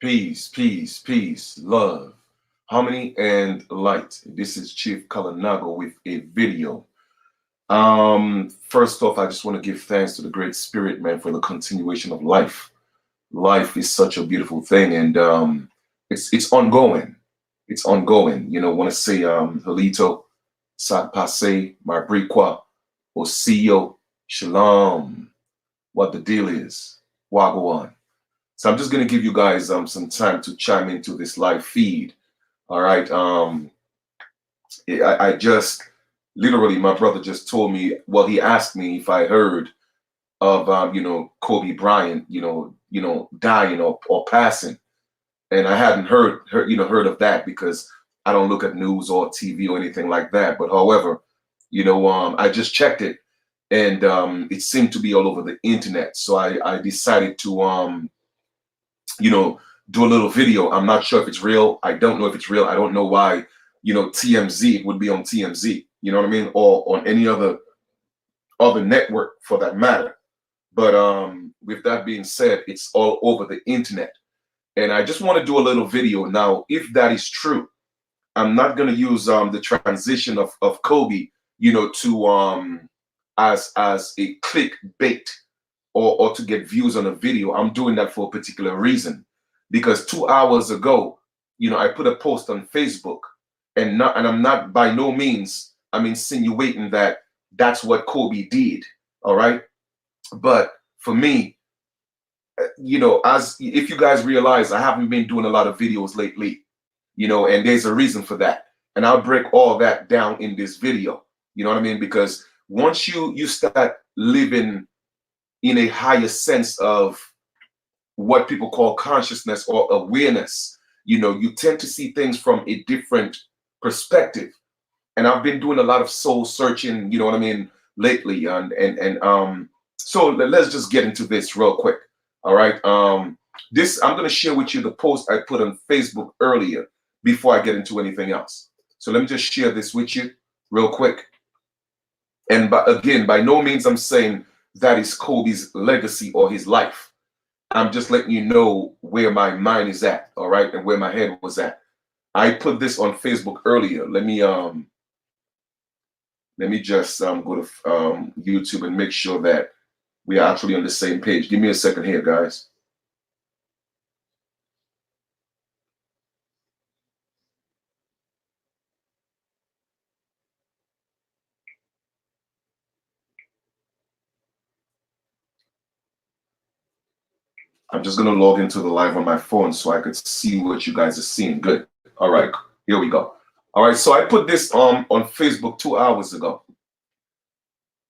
Peace, peace, peace, love, harmony, and light. This is Chief Kalanago with a video. First off, I just want to give thanks to the Great Spirit, man, for the continuation of life. Life is such a beautiful thing, and it's ongoing. It's ongoing. Want to say Halito, Sat Pase, Marbriqua, Osio, Shalom. What the deal is? Wagwan. So I'm just gonna give you guys some time to chime into this live feed. All right. I just literally my brother just told me. Well, he asked me if I heard of Kobe Bryant, dying or passing, and I hadn't heard of that because I don't look at news or TV or anything like that. But however, I just checked it, and it seemed to be all over the internet. So I decided to do a little video. I'm not sure if it's real. I don't know if it's real. I don't know why, TMZ, it would be on TMZ, you know what I mean? Or on any other network for that matter. But with that being said, it's all over the internet. And I just want to do a little video. Now, if that is true, I'm not going to use the transition of Kobe, to as a clickbait or to get views on a video. I'm doing that for a particular reason. Because 2 hours ago, I put a post on Facebook, and I'm not by no means I'm insinuating that that's what Kobe did. All right. But for me, as if you guys realize, I haven't been doing a lot of videos lately, and there's a reason for that. And I'll break all that down in this video. You know what I mean? Because once you start living in a higher sense of what people call consciousness or awareness, you tend to see things from a different perspective. And I've been doing a lot of soul searching, you know what I mean, lately. So let's just get into this real quick. All right. This I'm going to share with you the post I put on Facebook earlier before I get into anything else. So let me just share this with you real quick. And again, by no means I'm saying that is Kobe's legacy or his life. I'm just letting you know where my mind is at, all right, and where my head was at. I put this on Facebook earlier. Let me just go to YouTube and make sure that we are actually on the same page. Give me a second here, guys. I'm just going to log into the live on my phone so I could see what you guys are seeing. Good. All right. Here we go. All right. So I put this on Facebook 2 hours ago.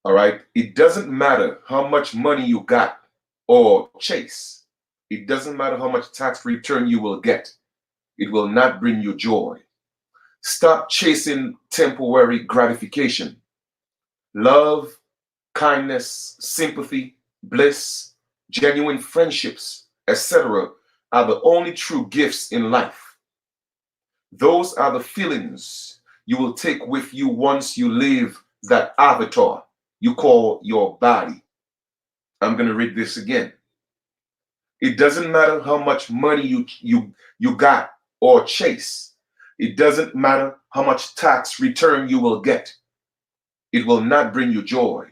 All right. It doesn't matter how much money you got or chase. It doesn't matter how much tax return you will get. It will not bring you joy. Stop chasing temporary gratification. Love, kindness, sympathy, bliss, genuine friendships, etc. are the only true gifts in life. Those are the feelings you will take with you once you leave that avatar you call your body. I'm going to read this again. It doesn't matter how much money you got or chase. It doesn't matter how much tax return you will get. It will not bring you joy.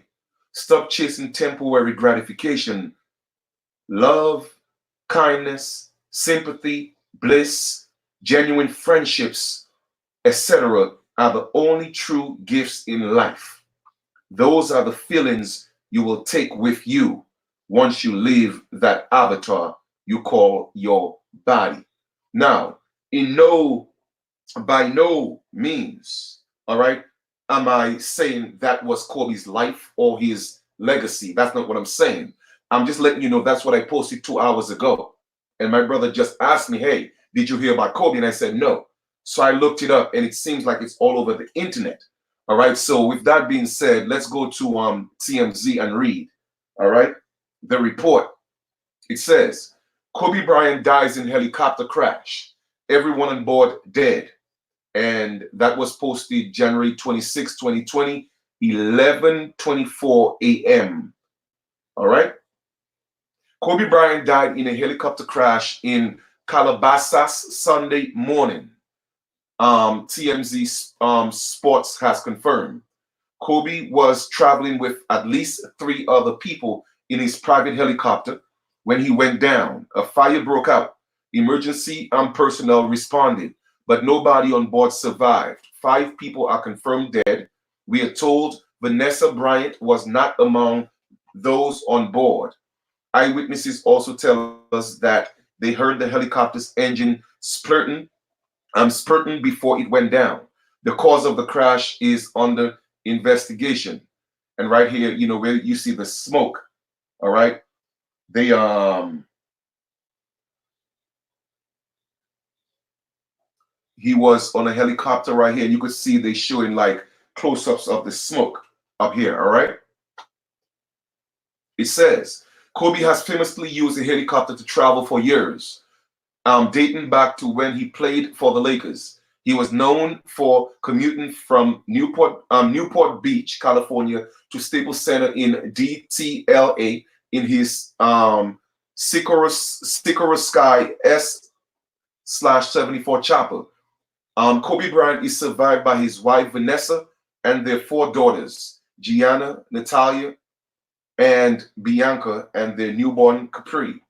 Stop chasing temporary gratification. Love, kindness, sympathy, bliss, genuine friendships, etc. are the only true gifts in life. Those are the feelings you will take with you once you leave that avatar you call your body. Now, by no means, all right, am I saying that was Kobe's life or his legacy. That's not what I'm saying. I'm just letting you know that's what I posted 2 hours ago. And my brother just asked me, hey, did you hear about Kobe? And I said, no. So I looked it up and it seems like it's all over the internet. All right. So with that being said, let's go to TMZ and read. All right. The report. It says, Kobe Bryant dies in helicopter crash. Everyone on board dead. And that was posted January 26, 2020, 11:24 a.m. All right. Kobe Bryant died in a helicopter crash in Calabasas Sunday morning. TMZ Sports has confirmed. Kobe was traveling with at least 3 other people in his private helicopter when he went down. A fire broke out. Emergency personnel responded, but nobody on board survived. 5 people are confirmed dead. We are told Vanessa Bryant was not among those on board. Eyewitnesses also tell us that they heard the helicopter's engine spurting before it went down. The cause of the crash is under investigation. And right here, where you see the smoke, all right? They he was on a helicopter right here, and you could see they showing like close-ups of the smoke up here, all right? It says Kobe has famously used a helicopter to travel for years, dating back to when he played for the Lakers. He was known for commuting from Newport Beach, California, to Staples Center in DTLA in his Sycamore Sky S/74 chopper. Kobe Bryant is survived by his wife Vanessa and their 4 daughters, Gianna, Natalia, and Bianca, and their newborn Capri.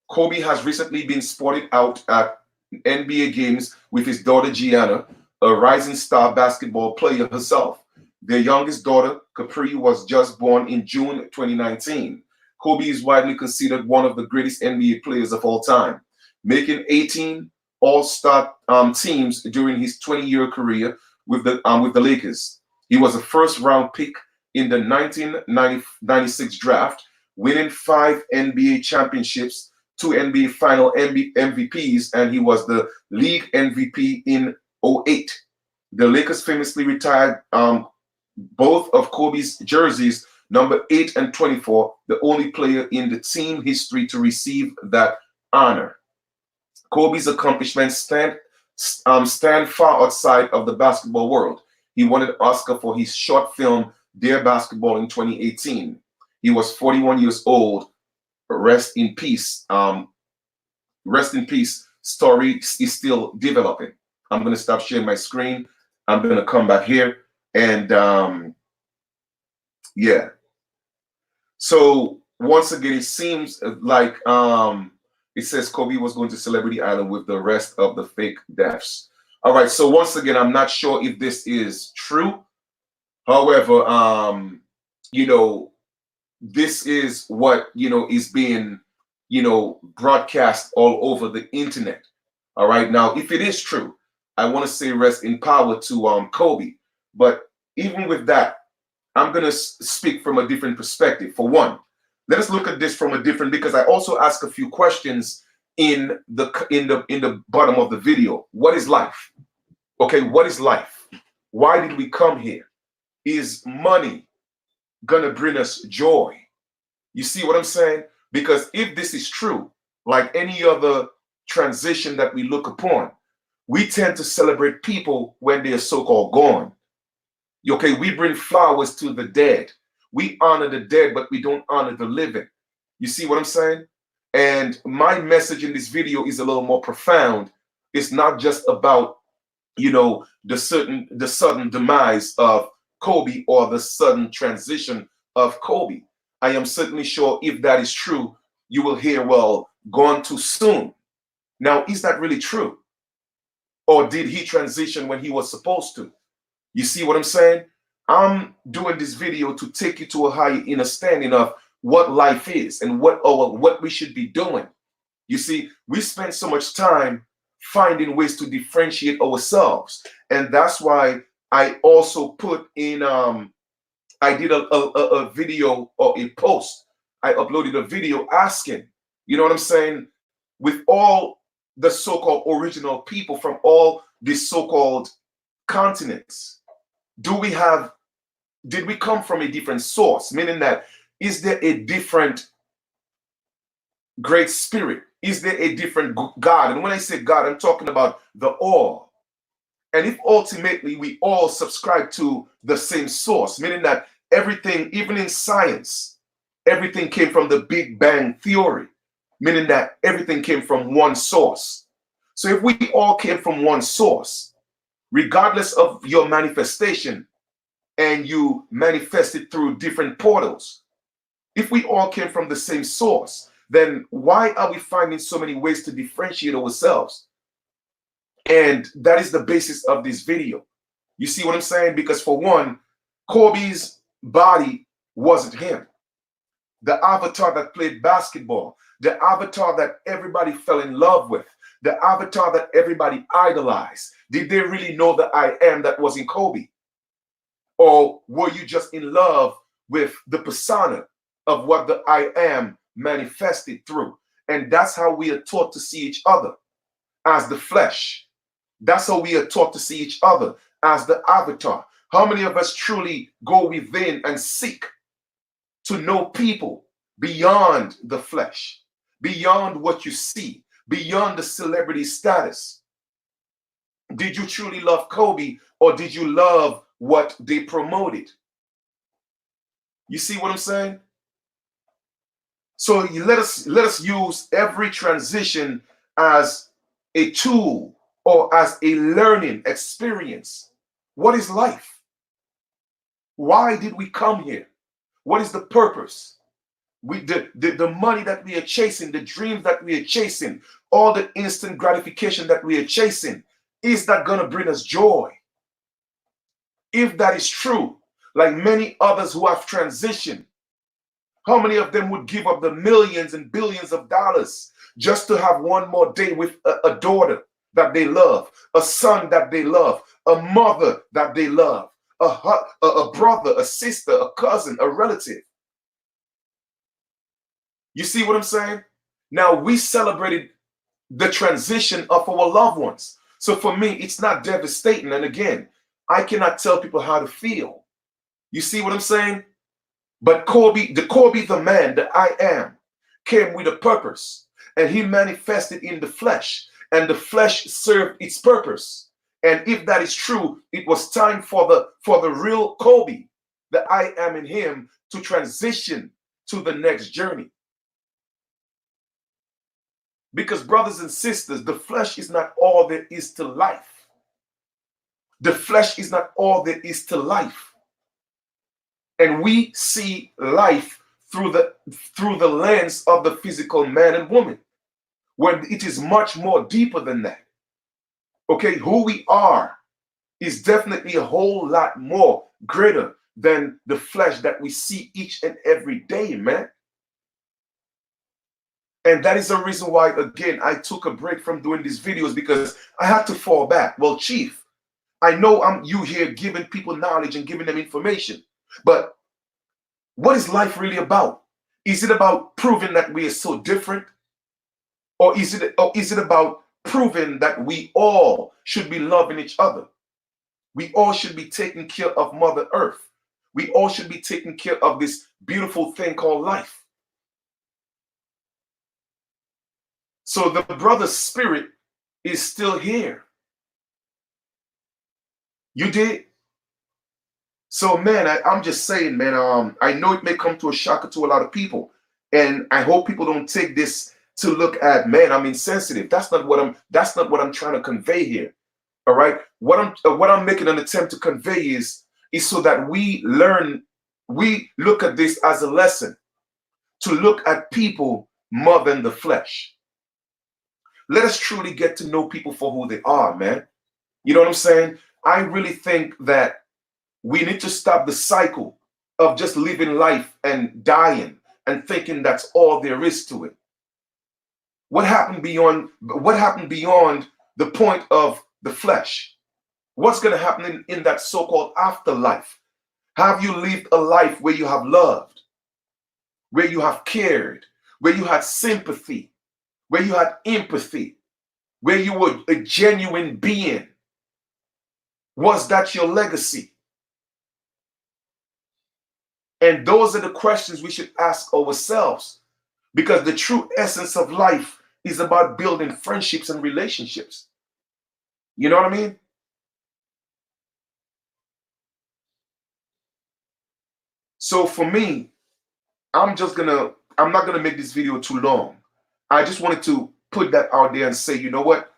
Kobe has recently been spotted out at NBA games with his daughter Gianna, a rising star basketball player herself. Their youngest daughter, Capri, was just born in June 2019. Kobe is widely considered one of the greatest NBA players of all time, making 18 All-Star teams during his 20-year career with the Lakers. He was a first-round pick in the 1996 draft, winning 5 NBA championships, 2 NBA Final MVPs, and he was the league MVP in 2008. The Lakers famously retired both of Kobe's jerseys, number 8 and 24, the only player in the team history to receive that honor. Kobe's accomplishments stand far outside of the basketball world. He won an Oscar for his short film, Dear Basketball, in 2018. He was 41 years old. Rest in peace. Rest in peace. Story is still developing. I'm going to stop sharing my screen. I'm going to come back here. And yeah. So once again, it seems like it says Kobe was going to Celebrity Island with the rest of the fake deaths. All right. So once again, I'm not sure if this is true. However, this is what, is being, broadcast all over the internet. All right. Now, if it is true, I want to say rest in power to Kobe. But even with that, I'm going to speak from a different perspective. For one, let us look at this from a different, because I also ask a few questions in the bottom of the video. What is life? Okay, what is life? Why did we come here? Is money gonna bring us joy? You see what I'm saying? Because if this is true, like any other transition that we look upon, we tend to celebrate people when they are so-called gone. Okay, we bring flowers to the dead. We honor the dead, but we don't honor the living. You see what I'm saying? And my message in this video is a little more profound. It's not just about, the sudden demise of Kobe or the sudden transition of Kobe. I am certainly sure if that is true, you will hear, well, gone too soon. Now, is that really true? Or did he transition when he was supposed to? You see what I'm saying? I'm doing this video to take you to a higher understanding of what life is and what we should be doing. You see, we spend so much time finding ways to differentiate ourselves. And that's why I also put in, I did a video or a post. I uploaded a video asking, you know what I'm saying? With all the so-called original people from all these so-called continents, did we come from a different source? Meaning that, is there a different great spirit? Is there a different God? And when I say God, I'm talking about the all. And if ultimately we all subscribe to the same source, meaning that everything, even in science, everything came from the Big Bang Theory. meaning that everything came from one source. So if we all came from one source, regardless of your manifestation, and you manifested through different portals, if we all came from the same source, then why are we finding so many ways to differentiate ourselves? And that is the basis of this video. You see what I'm saying? Because for one, Kobe's body wasn't him. The avatar that played basketball, the avatar that everybody fell in love with, the avatar that everybody idolized. Did they really know the I am that was in Kobe? Or were you just in love with the persona of what the I am manifested through? And that's how we are taught to see each other, as the flesh. That's how we are taught to see each other, as the avatar. How many of us truly go within and seek to know people beyond the flesh, beyond what you see, beyond the celebrity status? Did you truly love Kobe, or did you love what they promoted? You see what I'm saying? So let us use every transition as a tool or as a learning experience. What is life? Why did we come here? What is the purpose? The money that we are chasing, the dreams that we are chasing, all the instant gratification that we are chasing, is that going to bring us joy? If that is true, like many others who have transitioned, how many of them would give up the millions and billions of dollars just to have one more day with a daughter that they love, a son that they love, a mother that they love, a brother, a sister, a cousin, a relative? You see what I'm saying? Now, we celebrated the transition of our loved ones. So for me, it's not devastating. And again, I cannot tell people how to feel. You see what I'm saying? But Kobe, the man, the I am, came with a purpose, and he manifested in the flesh, and the flesh served its purpose. And if that is true, it was time for the real Kobe, the I am in him, to transition to the next journey. Because brothers and sisters, the flesh is not all there is to life. The flesh is not all there is to life. And we see life through the lens of the physical man and woman, when it is much more deeper than that. Okay, who we are is definitely a whole lot more greater than the flesh that we see each and every day, man. And that is the reason why, again, I took a break from doing these videos, because I had to fall back. Well, Chief, I know I'm you here giving people knowledge and giving them information, but what is life really about? Is it about proving that we are so different? Or is it about proving that we all should be loving each other? We all should be taking care of Mother Earth. We all should be taking care of this beautiful thing called life. So the brother's spirit is still here. You did? So man, I'm just saying, man, I know it may come to a shocker to a lot of people. And I hope people don't take this to look at, man, I'm insensitive. That's not what I'm trying to convey here. All right. What I'm making an attempt to convey is so that we look at this as a lesson, to look at people more than the flesh. Let us truly get to know people for who they are, man. You know what I'm saying? I really think that we need to stop the cycle of just living life and dying and thinking that's all there is to it. What happened beyond the point of the flesh? What's going to happen in that so-called afterlife? Have you lived a life where you have loved, where you have cared, where you had sympathy, where you had empathy, where you were a genuine being? Was that your legacy? And those are the questions we should ask ourselves, because the true essence of life is about building friendships and relationships. You know what I mean? So for me, I'm not gonna make this video too long. I just wanted to put that out there and say, you know what?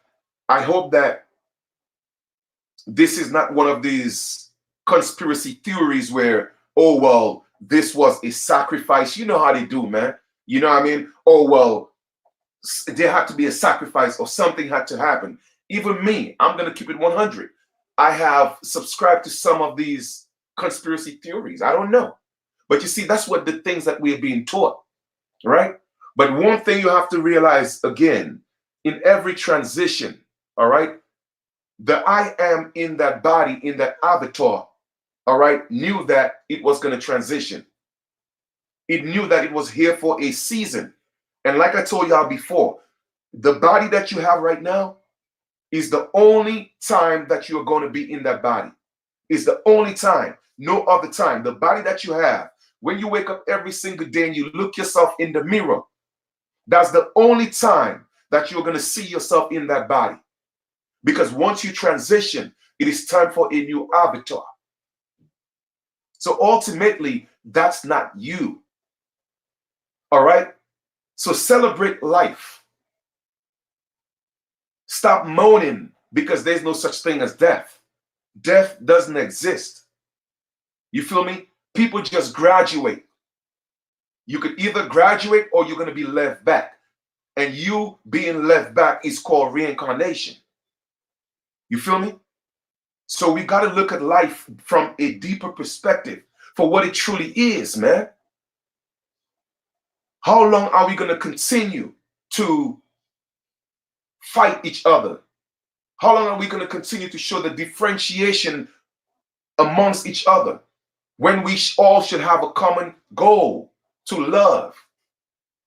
I hope that this is not one of these conspiracy theories where, oh, well, this was a sacrifice. You know how they do, man. You know what I mean? Oh, well, there had to be a sacrifice or something had to happen. Even me, I'm going to keep it 100. I have subscribed to some of these conspiracy theories. I don't know. But you see, that's what the things that we're being taught, right? But one thing you have to realize again, in every transition, all right, the I am in that body, in that avatar, all right, knew that it was going to transition. It knew that it was here for a season. And like I told y'all before, the body that you have right now is the only time that you're going to be in that body. Is the only time, no other time. The body that you have, when you wake up every single day and you look yourself in the mirror, that's the only time that you're going to see yourself in that body. Because once you transition, it is time for a new avatar. So ultimately, that's not you. All right? So celebrate life. Stop moaning because there's no such thing as death. Death doesn't exist. You feel me? People just graduate. You could either graduate or you're going to be left back. And you being left back is called reincarnation. You feel me? So we got to look at life from a deeper perspective for what it truly is, man. How long are we going to continue to fight each other? How long are we going to continue to show the differentiation amongst each other when we all should have a common goal to love,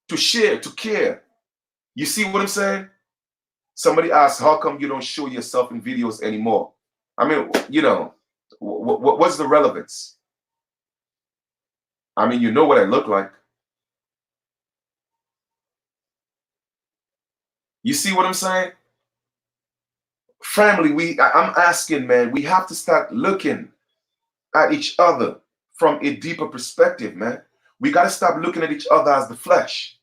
to share, to care? You see what I'm saying? Somebody asked, how come you don't show yourself in videos anymore? I mean, you know, what's the relevance? I mean, you know what I look like. You see what I'm saying? Family, I'm asking, man, we have to start looking at each other from a deeper perspective, man. We got to stop looking at each other as the flesh.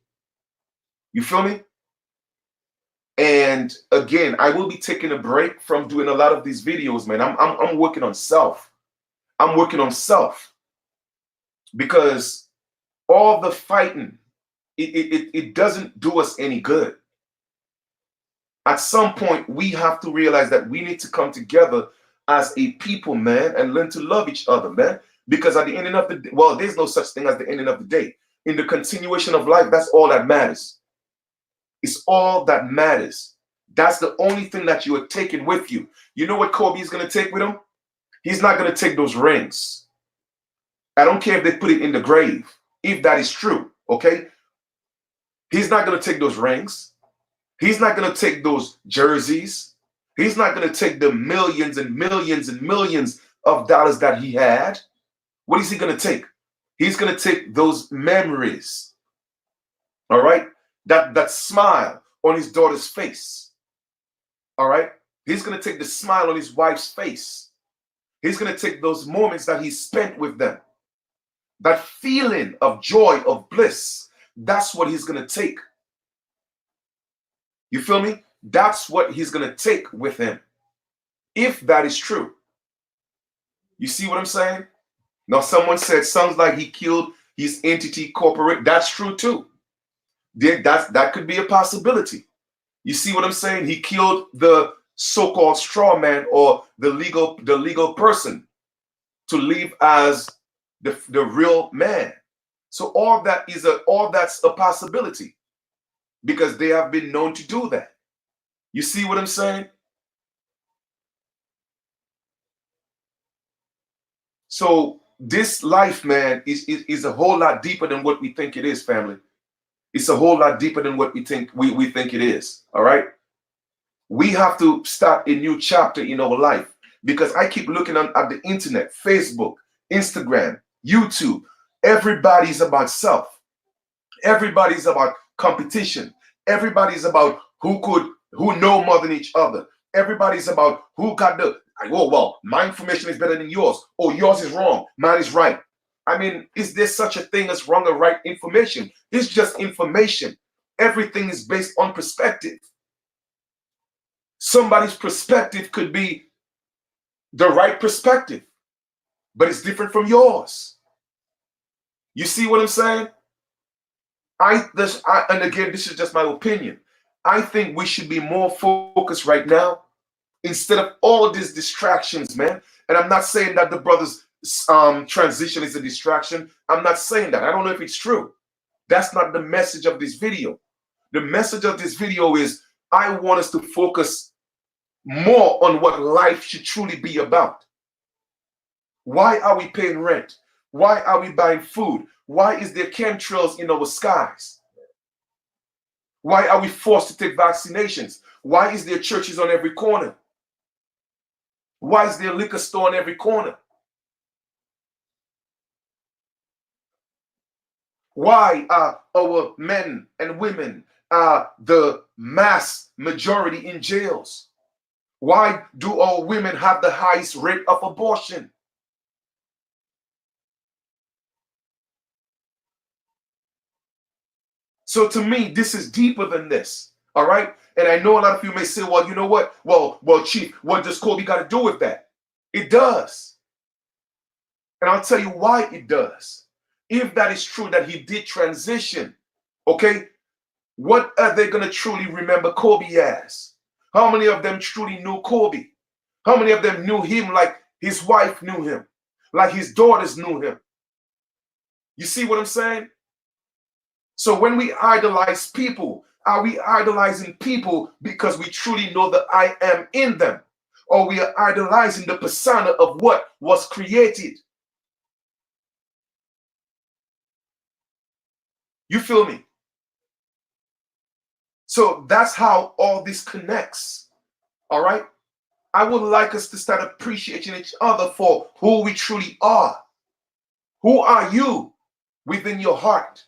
You feel me? And again, I will be taking a break from doing a lot of these videos, man. I'm working on self. I'm working on self because all the fighting, it doesn't do us any good. At some point, we have to realize that we need to come together as a people, man, and learn to love each other, man. Because at the ending of the day, well, there's no such thing as the ending of the day. In the continuation of life, that's all that matters. It's all that matters. That's the only thing that you are taking with you. You know what Kobe is going to take with him? He's not going to take those rings. I don't care if they put it in the grave, if that is true, okay? He's not going to take those rings. He's not going to take those jerseys. He's not going to take the millions and millions and millions of dollars that he had. What is he going to take? He's going to take those memories. All right? That smile on his daughter's face. All right? He's going to take the smile on his wife's face. He's going to take those moments that he spent with them. That feeling of joy, of bliss. That's what he's going to take. You feel me? That's what he's going to take with him. If that is true. You see what I'm saying? Now, someone said, sounds like he killed his entity corporate. That's true too. That could be a possibility. You see what I'm saying? He killed the so-called straw man or the legal person to live as the real man. So all that's a possibility because they have been known to do that. You see what I'm saying? So this life, man, is a whole lot deeper than what we think it is, family. It's a whole lot deeper than what we think it is. All right. We have to start a new chapter in our life because I keep looking at the internet, Facebook, Instagram, YouTube. Everybody's about self. Everybody's about competition. Everybody's about who know more than each other. Everybody's about who got the, oh, well, my information is better than yours. Oh, yours is wrong. Mine is right. I mean, is there such a thing as wrong or right information? It's just information. Everything is based on perspective. Somebody's perspective could be the right perspective, but it's different from yours. You see what I'm saying? And again, this is just my opinion. I think we should be more focused right now instead of all these distractions, man. And I'm not saying that the brother's transition is a distraction. I'm not saying that. I don't know if it's true. That's not the message of this video. The message of this video is I want us to focus more on what life should truly be about. Why are we paying rent? Why are we buying food? Why is there chemtrails in our skies? Why are we forced to take vaccinations? Why is there churches on every corner? Why is there a liquor store on every corner? Why are our men and women the mass majority in jails? Why do our women have the highest rate of abortion? So to me, this is deeper than this. All right. And I know a lot of you may say, well, you know what? Well, Chief, what does Kobe got to do with that? It does. And I'll tell you why it does. If that is true that he did transition, okay, what are they going to truly remember Kobe as? How many of them truly knew Kobe? How many of them knew him like his wife knew him, like his daughters knew him? You see what I'm saying? So when we idolize people, are we idolizing people because we truly know the I am in them? Or we are idolizing the persona of what was created? You feel me? So that's how all this connects. All right? I would like us to start appreciating each other for who we truly are. Who are you within your heart?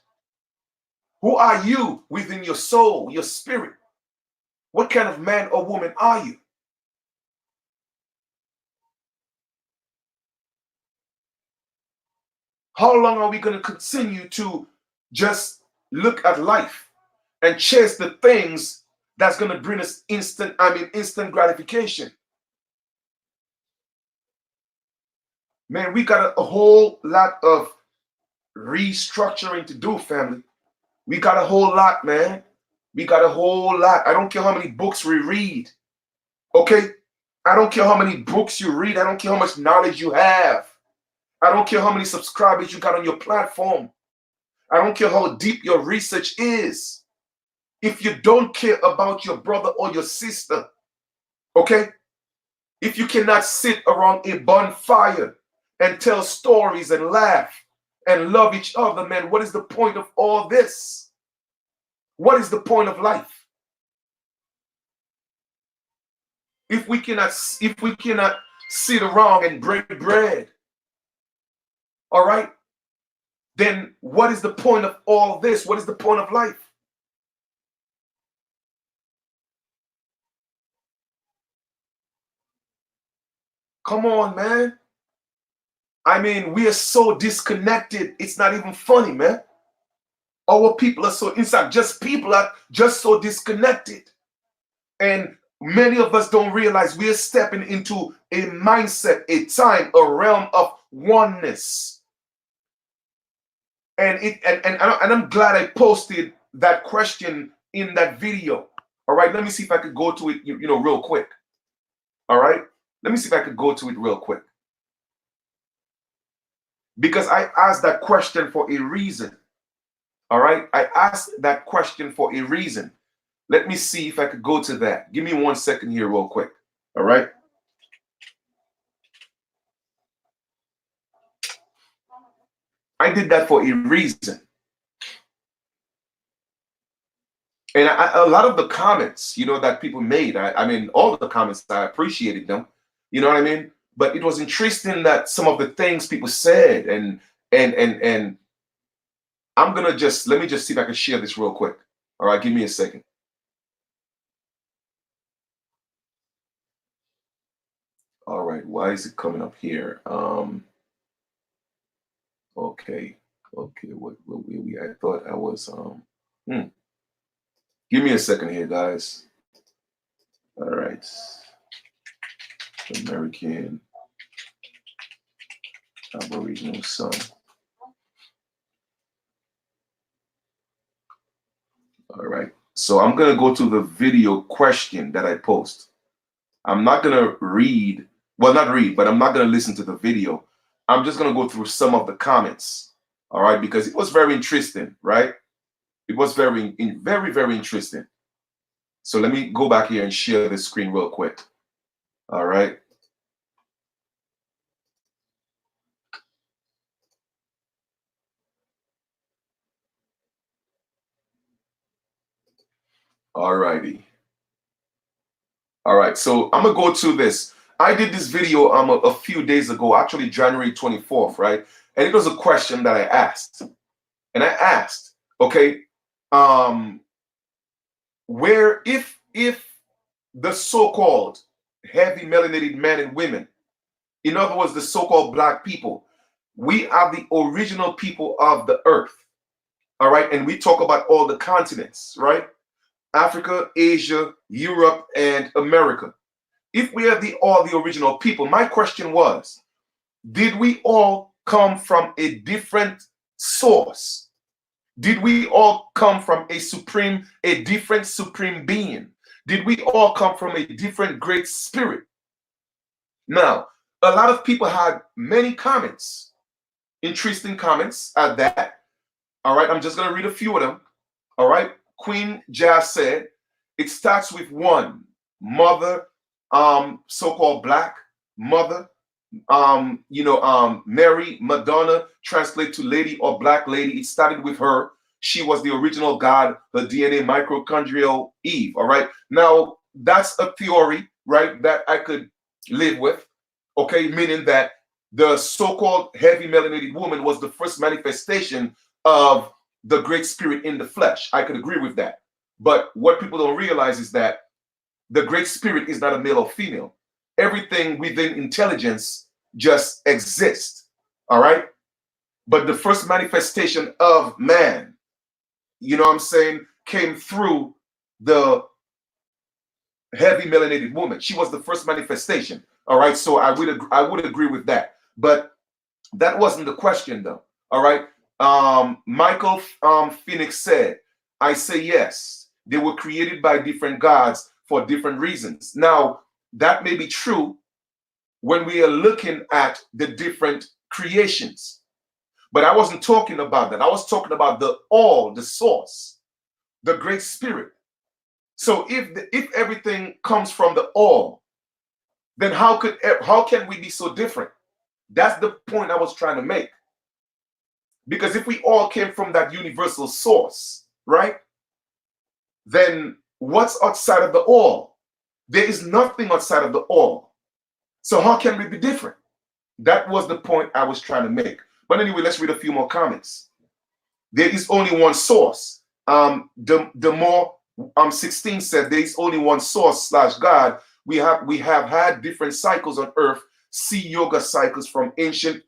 Who are you within your soul, your spirit? What kind of man or woman are you? How long are we going to continue to just look at life and chase the things that's going to bring us instant gratification? Man, we got a whole lot of restructuring to do, family. We got a whole lot, man. We got a whole lot. I don't care how many books we read. Okay? I don't care how many books you read. I don't care how much knowledge you have. I don't care how many subscribers you got on your platform. I don't care how deep your research is. If you don't care about your brother or your sister, okay? If you cannot sit around a bonfire and tell stories and laugh and love each other, man, what is the point of all this? What is the point of life? If we cannot sit around and break bread, all right, then what is the point of all this? What is the point of life? Come on, man. I mean, we are so disconnected. It's not even funny, man. Our people are so inside. Just people are just so disconnected. And many of us don't realize we are stepping into a mindset, a time, a realm of oneness. And I'm glad I posted that question in that video. All right, let me see if I could go to it, real quick. All right, let me see if I could go to it real quick. Because I asked that question for a reason. All right, I asked that question for a reason. Let me see if I could go to that. Give me 1 second here real quick. All right. I did that for a reason. And a lot of the comments, that people made, I mean, all of the comments, I appreciated them. You know what I mean? But it was interesting that some of the things people said, and I'm gonna let me just see if I can share this real quick. All right, give me a second. All right, why is it coming up here? Okay, what were we? I thought I was Give me a second here, guys. All right. American Aboriginal son. All right. So I'm going to go to the video question that I post. I'm not going to read, well, not read, but I'm not going to listen to the video. I'm just going to go through some of the comments. All right. Because it was very interesting, right? It was very, very interesting. So let me go back here and share the screen real quick. All right. All righty. All right. So I'm going to go to this. I did this video a few days ago, actually January 24th, right? And it was a question that I asked. And I asked, okay, where if the so-called heavy melanated men and women, in other words, the so-called black people, we are the original people of the earth. All right. And we talk about all the continents, right? Africa, Asia, Europe, and America. If we are all the original people, my question was, did we all come from a different source? Did we all come from a different supreme being? Did we all come from a different great spirit? Now, a lot of people had many comments, interesting comments at that. All right, I'm just going to read a few of them. All right, Queen Jazz said, it starts with one, mother, so-called black mother, Mary, Madonna, translate to lady or black lady. It started with her. She was the original God, the DNA mitochondrial Eve. All right. Now, that's a theory, right, that I could live with. Okay. Meaning that the so-called heavy melanated woman was the first manifestation of the great spirit in the flesh. I could agree with that. But what people don't realize is that the great spirit is not a male or female. Everything within intelligence just exists. All right. But the first manifestation of man, you know what I'm saying, came through the heavy melanated woman. She was the first manifestation. All right. So I would agree with that. But that wasn't the question, though. All right. Michael Phoenix said, I say yes. They were created by different gods for different reasons. Now, that may be true when we are looking at the different creations. But I wasn't talking about that. I was talking about the source, the great spirit. So if everything comes from the all, then how can we be so different? That's the point I was trying to make. Because if we all came from that universal source, right? Then what's outside of the all? There is nothing outside of the all. So how can we be different? That was the point I was trying to make. But anyway, let's read a few more comments. There is only one source. The more 16 said there is only one source / God. We have had different cycles on earth. See yoga cycles from ancient.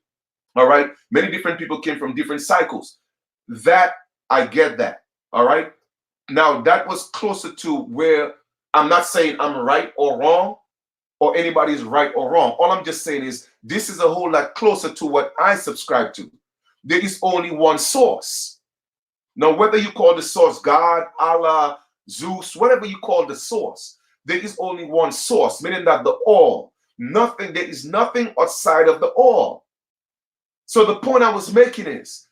All right. Many different people came from different cycles. That I get that. All right. Now that was closer to where I'm not saying I'm right or wrong, or anybody's right or wrong. All I'm just saying is this is a whole lot closer to what I subscribe to. There is only one source. Now, whether you call the source God, Allah, Zeus, whatever you call the source, there is only one source, meaning that the all, nothing, there is nothing outside of the all. So the point I was making is,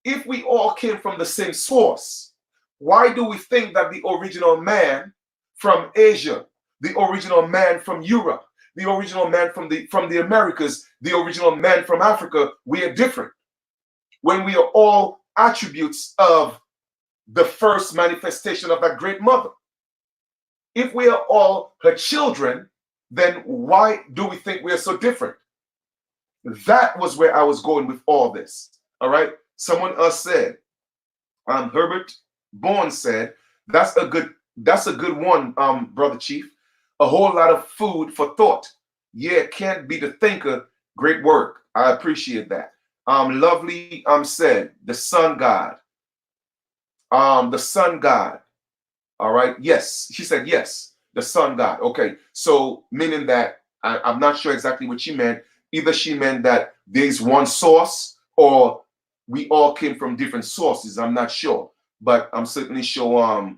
if we all came from the same source, why do we think that the original man from Asia, the original man from Europe, the original man from the Americas, the original man from Africa, we are different when we are all attributes of the first manifestation of that great mother? If we are all her children, then why do we think we are so different? That was where I was going with all this. All right. Someone else said, Herbert Bourne said, that's a good one, Brother Chief. A whole lot of food for thought. Yeah, can't be the thinker. Great work. I appreciate that. Lovely said, the sun god. The sun god. All right. Yes. She said yes. The sun god. Okay. So meaning that I'm not sure exactly what she meant. Either she meant that there's one source or we all came from different sources. I'm not sure. But I'm certainly sure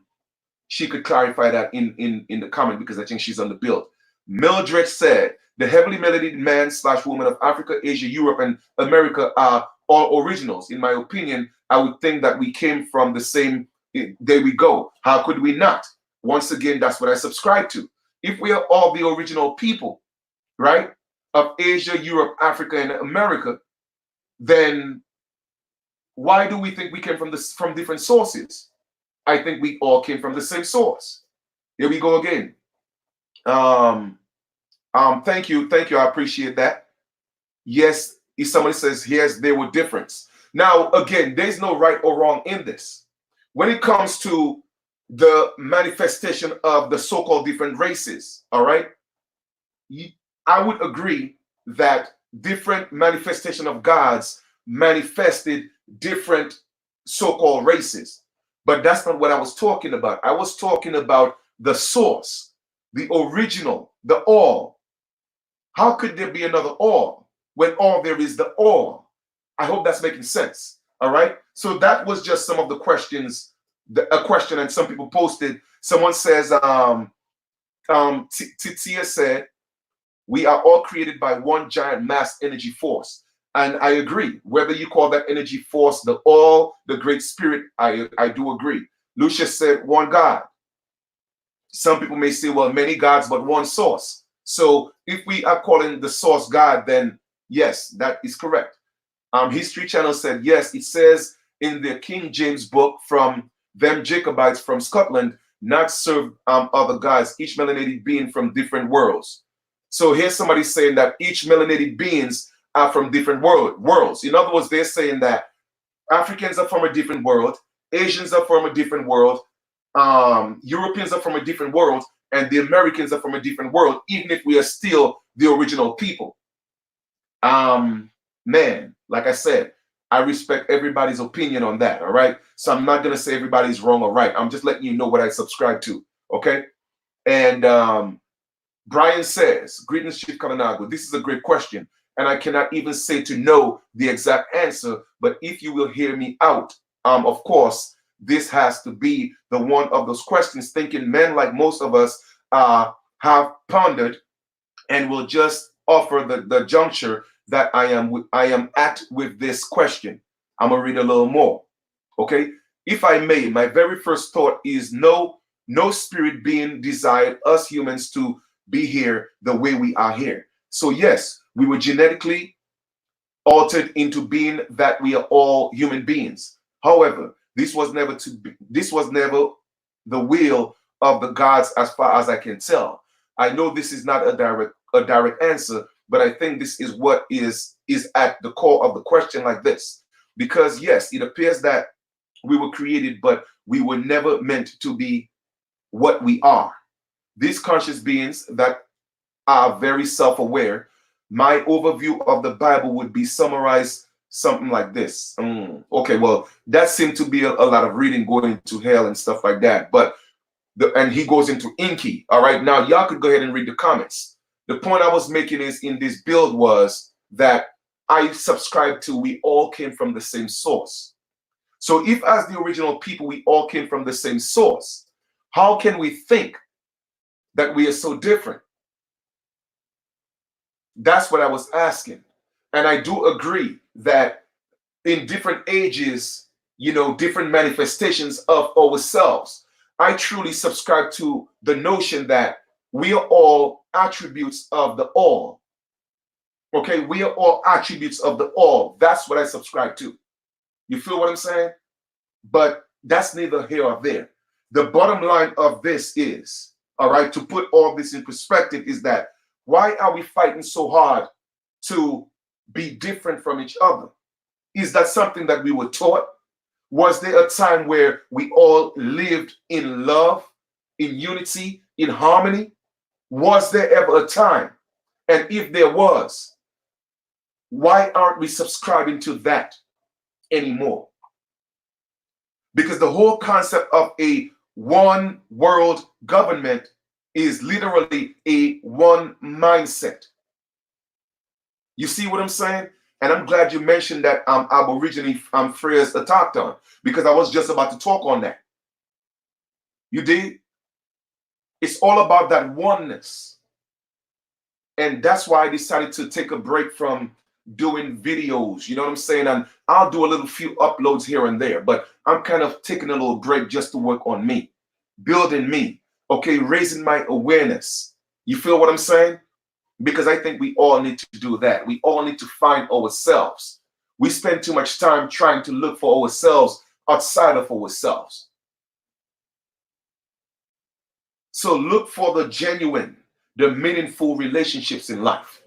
she could clarify that in the comment because I think she's on the build. Mildred said, the heavily melodied man / woman of Africa, Asia, Europe, and America are all originals. In my opinion, I would think that we came from the same. There we go. How could we not? Once again, that's what I subscribe to. If we are all the original people, right, of Asia, Europe, Africa, and America, then why do we think we came from different sources? I think we all came from the same source. Here we go again. Thank you. I appreciate that. Yes, if somebody says, yes, there were difference. Now, again, there's no right or wrong in this. When it comes to the manifestation of the so-called different races, all right, I would agree that different manifestation of gods manifested different so-called races. But that's not what I was talking about. I was talking about the source, the original, the all. How could there be another all when all there is the all? I hope that's making sense. All right. So that was just some of the questions, a question, and some people posted. Someone says, Titia said, we are all created by one giant mass energy force. And I agree. Whether you call that energy force the all, the great spirit, I do agree. Lucia said one God. Some people may say, well, many gods, but one source. So if we are calling the source God, then yes, that is correct. History Channel said, yes, it says in the King James book, from them Jacobites from Scotland, not serve other gods, each melanated being from different worlds. So here's somebody saying that each melanated beings are from different worlds. In other words, they're saying that Africans are from a different world, Asians are from a different world, Europeans are from a different world, and the Americans are from a different world, even if we are still the original people. Man, like I said, I respect everybody's opinion on that, all right? So I'm not going to say everybody's wrong or right. I'm just letting you know what I subscribe to, okay? And Bryant says, greetings, Chief Kalanago. This is a great question, and I cannot even say to know the exact answer, but if you will hear me out, of course, this has to be the one of those questions thinking men like most of us have pondered and will just offer the juncture that I am at with this question. I'm gonna read a little more. Okay. If I may, my very first thought is no spirit being desired us humans to be here the way we are here. So yes, we were genetically altered into being that we are all human beings. However, this was never the will of the gods as far as I can tell. I know this is not a direct answer, but I think this is what is at the core of the question like this. Because yes, it appears that we were created, but we were never meant to be what we are. These conscious beings that are very self-aware, my overview of the Bible would be summarized something like this. Okay, well, that seemed to be a lot of reading going to hell and stuff like that. But and he goes into Inky. All right, now y'all could go ahead and read the comments. The point I was making is in this build was that I subscribe to we all came from the same source. So if as the original people we all came from the same source, how can we think that we are so different? That's what I was asking. And I do agree that in different ages, different manifestations of ourselves, I truly subscribe to the notion that we are all attributes of the all. Okay, we are all attributes of the all. That's what I subscribe to. You feel what I'm saying? But that's neither here or there. The bottom line of this is, all right, to put all this in perspective, is that why are we fighting so hard to be different from each other? Is that something that we were taught? Was there a time where we all lived in love, in unity, in harmony? Was there ever a time? And if there was, why aren't we subscribing to that anymore? Because the whole concept of a one world government is literally a one mindset. You see what I'm saying? And I'm glad you mentioned that Aborigine phrase attacked on, because I was just about to talk on that. You did? It's all about that oneness. And that's why I decided to take a break from doing videos. You know what I'm saying? And I'll do a little few uploads here and there, but I'm kind of taking a little break just to work on me, building me, okay, raising my awareness. You feel what I'm saying? Because I think we all need to do that. We all need to find ourselves. We spend too much time trying to look for ourselves outside of ourselves. So look for the genuine, the meaningful relationships in life.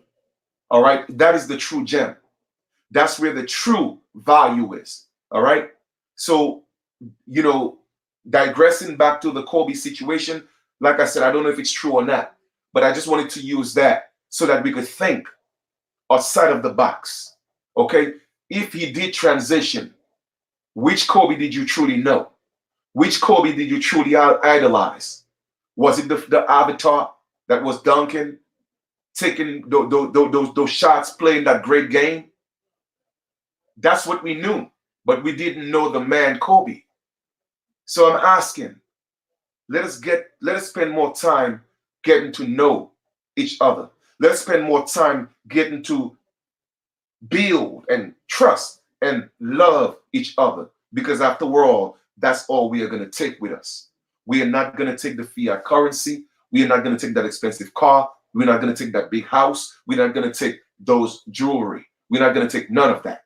All right? That is the true gem. That's where the true value is. All right? So, you know, digressing back to the Kobe situation, like I said, I don't know if it's true or not, but I just wanted to use that so that we could think outside of the box. Okay? If he did transition, which Kobe did you truly know? Which Kobe did you truly idolize? Was it the avatar that was dunking, taking those shots, playing that great game? That's what we knew, but we didn't know the man Kobe. So I'm asking, let us spend more time getting to know each other. Let's spend more time getting to build and trust and love each other, because after all, that's all we are going to take with us. We are not going to take the fiat currency. We are not going to take that expensive car. We're not going to take that big house. We're not going to take those jewelry. We're not going to take none of that.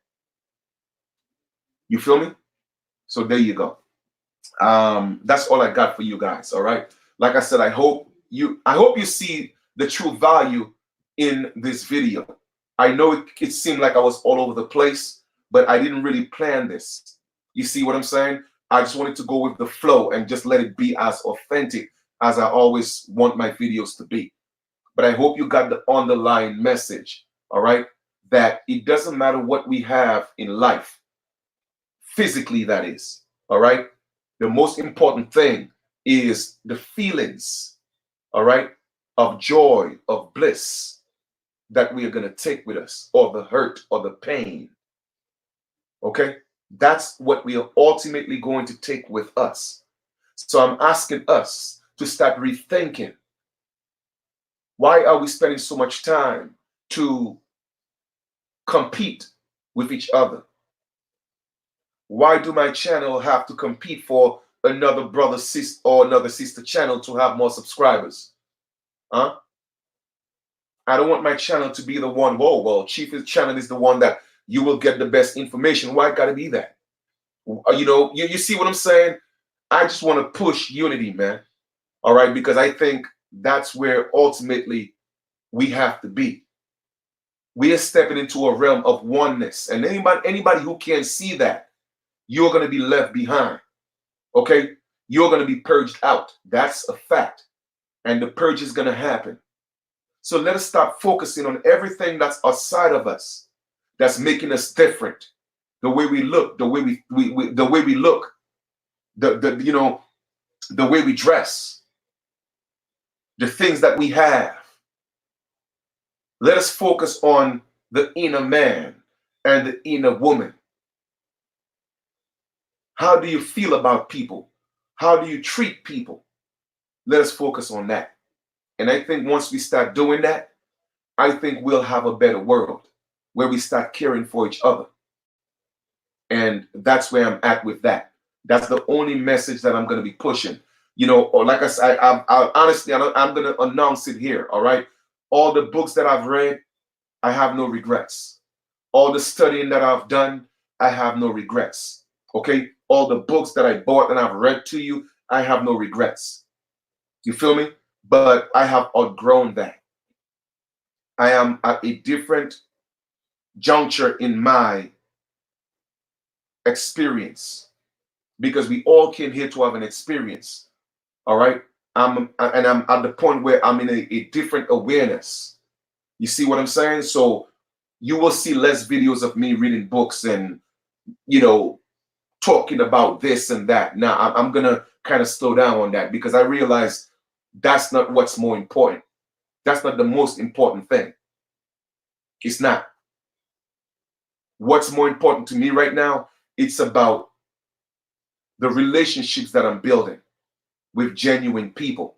You feel me? So there you go. That's all I got for you guys. All right. Like I said, I hope you see the true value in this video. I know it seemed like I was all over the place, but I didn't really plan this. You see what I'm saying? I just wanted to go with the flow and just let it be as authentic as I always want my videos to be. But I hope you got the underlying message, all right? That it doesn't matter what we have in life, physically that is, all right? The most important thing is the feelings, all right, of joy, of bliss that we are going to take with us, or the hurt or the pain, okay? That's what we are ultimately going to take with us. So I'm asking us to start rethinking, why are we spending so much time to compete with each other? Why do my channel have to compete for another brother, sister, or another sister channel to have more subscribers? Huh? I don't want my channel to be the one, whoa, well, Chief's channel is the one that you will get the best information. Why gotta be that? You know, you see what I'm saying? I just want to push unity, man. All right, because I think that's where ultimately we have to be. We are stepping into a realm of oneness, and anybody who can't see that, you're going to be left behind. Okay, you're going to be purged out. That's a fact, and the purge is going to happen. So let us stop focusing on everything that's outside of us, that's making us different. The way we look, the way the way we look, you know, the way we dress, the things that we have. Let us focus on the inner man and the inner woman. How do you feel about people? How do you treat people? Let us focus on that. And I think once we start doing that, I think we'll have a better world where we start caring for each other. And that's where I'm at with that. That's the only message that I'm going to be pushing. You know, or like I said, honestly, I'm going to announce it here. All right. All the books that I've read, I have no regrets. All the studying that I've done, I have no regrets. Okay. All the books that I bought and I've read to you, I have no regrets. You feel me? But I have outgrown that. I am at a different juncture in my experience, because we all came here to have an experience. All right. I'm at the point where I'm in a different awareness. You see what I'm saying? So you will see less videos of me reading books and, you know, talking about this and that. Now, I'm going to kind of slow down on that because I realize that's not what's more important. That's not the most important thing. It's not. What's more important to me right now, it's about the relationships that I'm building with genuine people.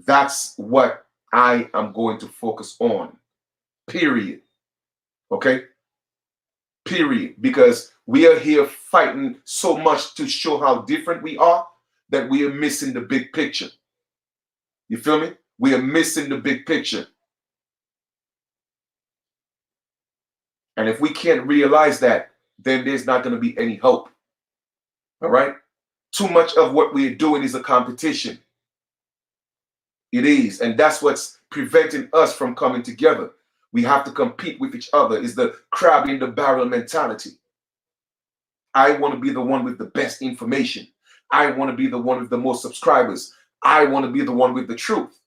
That's what I am going to focus on. Period. Okay? Period. Because we are here fighting so much to show how different we are that we are missing the big picture. You feel me? We are missing the big picture. And if we can't realize that, then there's not going to be any hope. All right? Too much of what we're doing is a competition. It is. And that's what's preventing us from coming together. We have to compete with each other. It's the crab in the barrel mentality. I want to be the one with the best information. I want to be the one with the most subscribers. I want to be the one with the truth.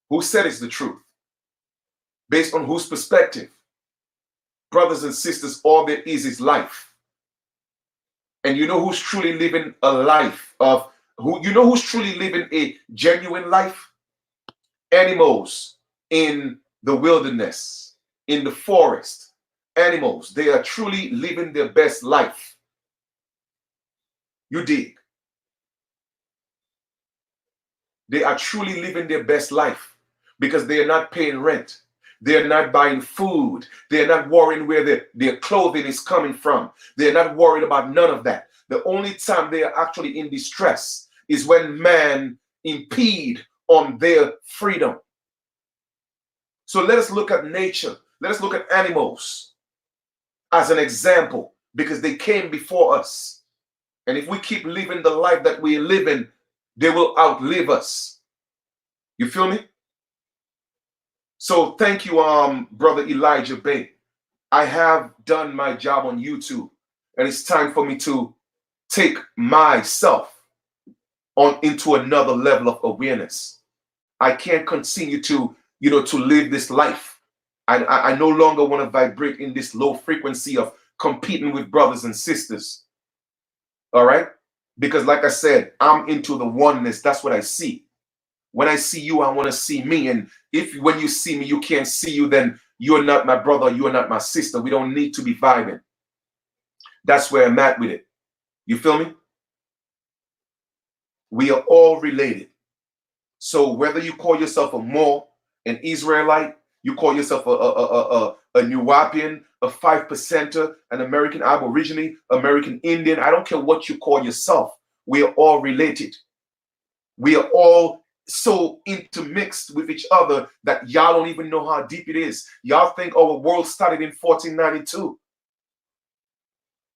Who said it's the truth? Based on whose perspective? Brothers and sisters, all there is life. And you know who's truly living a life of who's truly living a genuine life? Animals in the wilderness, in the forest. Animals, they are truly living their best life. You dig? They are truly living their best life because they are not paying rent. They're not buying food. They're not worrying where their clothing is coming from. They're not worried about none of that. The only time they are actually in distress is when man impede on their freedom. So let us look at nature. Let us look at animals as an example because they came before us. And if we keep living the life that we're living, they will outlive us. You feel me? So thank you, Brother Elijah Bay. I have done my job on YouTube, and it's time for me to take myself on into another level of awareness. I can't continue to, to live this life. I no longer want to vibrate in this low frequency of competing with brothers and sisters. All right? Because like I said, I'm into the oneness. That's what I see. When I see you, I want to see me. And if when you see me, you can't see you, then you're not my brother, you're not my sister. We don't need to be vibing. That's where I'm at with it. You feel me? We are all related. So whether you call yourself a Moor, an Israelite, you call yourself a Nuwapian, a 5%er, an American Aborigine, American Indian, I don't care what you call yourself. We are all related. We are all so intermixed with each other that y'all don't even know how deep it is. Y'all think our world started in 1492.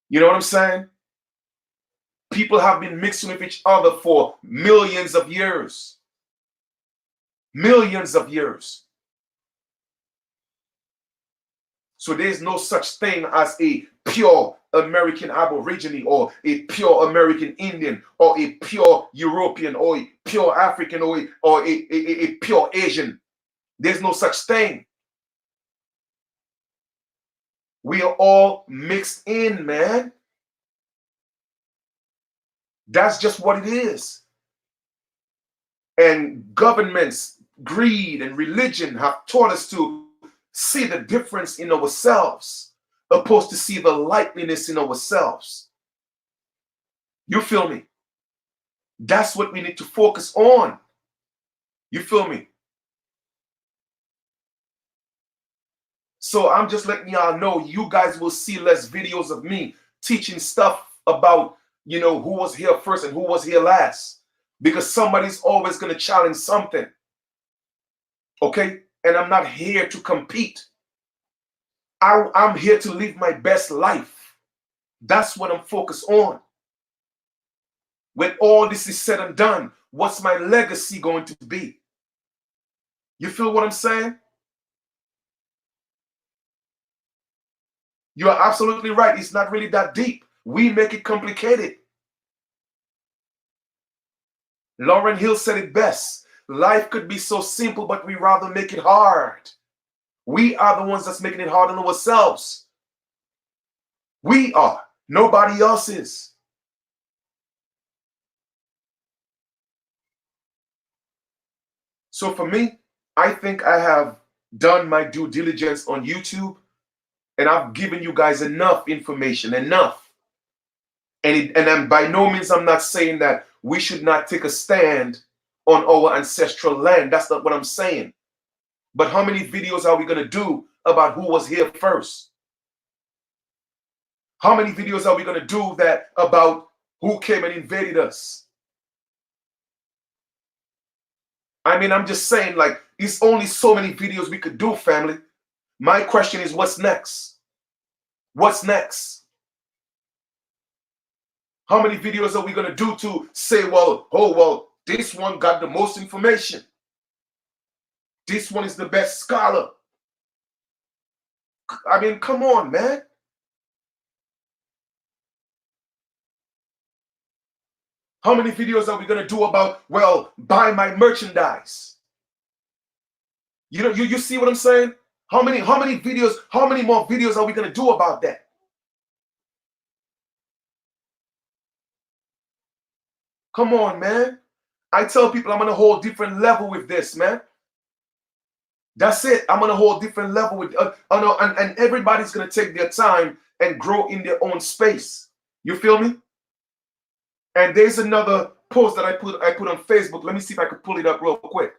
You know what I'm saying? People have been mixing with each other for millions of years. Millions of years. So there's no such thing as a pure American Aborigine or a pure American Indian or a pure European or a pure African or a pure Asian. There's no such thing. We are all mixed in, man. That's just what it is. And governments, greed, and religion have taught us to see the difference in ourselves, opposed to see the likeliness in ourselves. You feel me? That's what we need to focus on. You feel me? So I'm just letting y'all know, you guys will see less videos of me teaching stuff about, who was here first and who was here last. Because somebody's always going to challenge something. Okay? And I'm not here to compete. I'm here to live my best life. That's what I'm focused on. When all this is said and done, what's my legacy going to be? You feel what I'm saying? You are absolutely right. It's not really that deep. We make it complicated. Lauryn Hill said it best. Life could be so simple, but we rather make it hard. We are the ones that's making it hard on ourselves. We are. Nobody else is. So for me, I think I have done my due diligence on YouTube, and I've given you guys enough information, enough. And I'm by no means I'm not saying that we should not take a stand on our ancestral land. That's not what I'm saying. But how many videos are we going to do about who was here first? How many videos are we going to do that about who came and invaded us? I mean, I'm just saying, like, it's only so many videos we could do, family. My question is, what's next? What's next? How many videos are we going to do to say, well, oh, well, this one got the most information. This one is the best scholar. I mean, come on, man. How many videos are we going to do about, well, buy my merchandise? You know, you see what I'm saying? How many videos, how many more videos are we going to do about that? Come on, man. I tell people I'm on a whole different level with this, man. That's it. I'm on a whole different level with, and everybody's going to take their time and grow in their own space. You feel me? And there's another post that I put on Facebook. Let me see if I can pull it up real quick.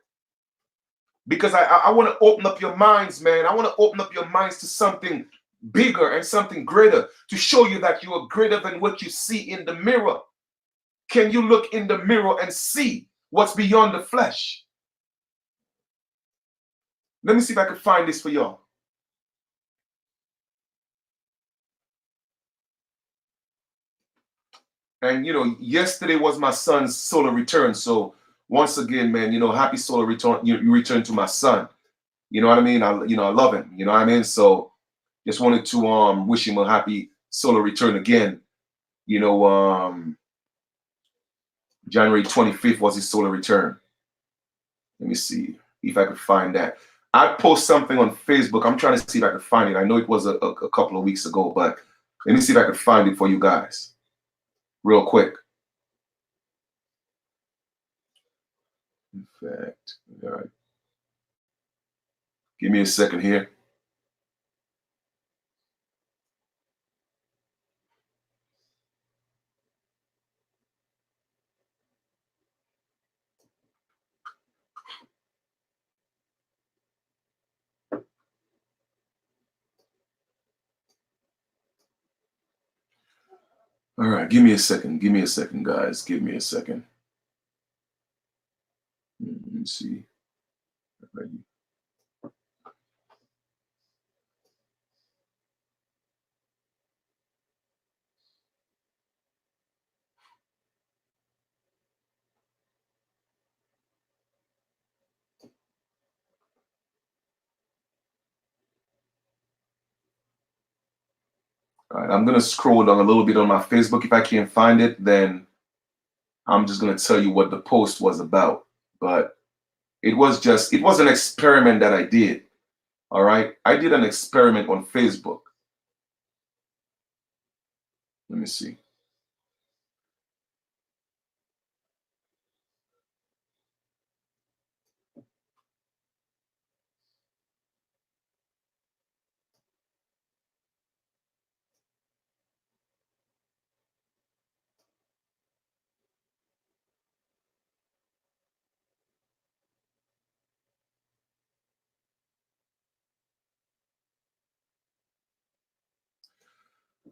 Because I want to open up your minds, man. I want to open up your minds to something bigger and something greater, to show you that you are greater than what you see in the mirror. Can you look in the mirror and see what's beyond the flesh? Let me see if I can find this for y'all. And, you know, yesterday was my son's solar return. So once again, man, you know, happy solar return. You return to my son. You know what I mean? I love him. You know what I mean? So just wanted to wish him a happy solar return again. You know, January 25th was his solar return. Let me see if I could find that. I post something on Facebook. I'm trying to see if I can find it. I know it was a couple of weeks ago, but let me see if I can find it for you guys real quick. In fact, all right. Give me a second here. All right, give me a second. Give me a second, guys. Give me a second. Let me see. All right, I'm gonna scroll down a little bit on my Facebook. If I can't find it, then I'm just gonna tell you what the post was about. But it was an experiment that I did. All right, I did an experiment on Facebook. Let me see.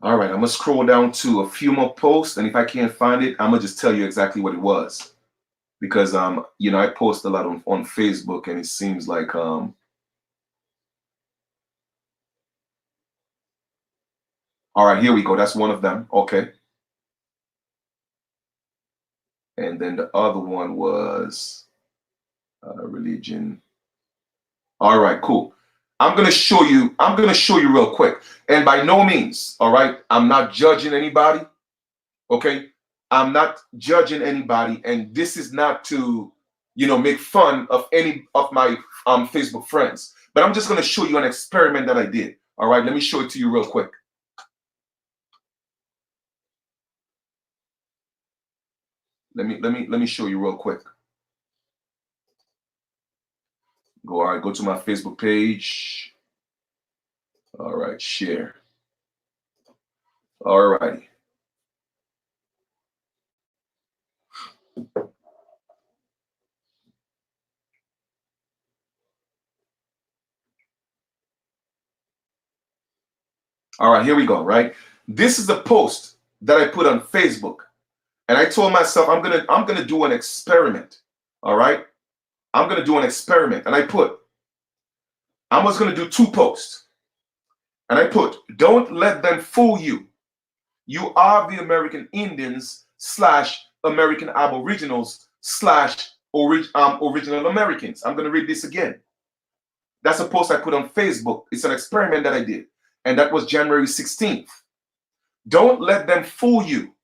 All right, I'm gonna scroll down to a few more posts, and if I can't find it, I'm gonna just tell you exactly what it was, because you know, I post a lot on Facebook, and it seems like all right, here we go. That's one of them. Okay, and then the other one was religion. All right, cool. I'm gonna show you. I'm gonna show you real quick, and by no means, all right, I'm not judging anybody. Okay, I'm not judging anybody, and this is not to, you know, make fun of any of my Facebook friends. But I'm just going to show you an experiment that I did. All right, let me show it to you real quick. Let me show you real quick. All right, go to my Facebook page. All right, share. All righty. All right, here we go, right? This is the post that I put on Facebook. And I told myself I'm gonna do an experiment. All right? I'm gonna do an experiment. And I was gonna do 2 posts. And I put, don't let them fool you. You are the American Indians slash American Aboriginals slash original Americans. I'm gonna read this again. That's a post I put on Facebook. It's an experiment that I did. And that was January 16th. Don't let them fool you.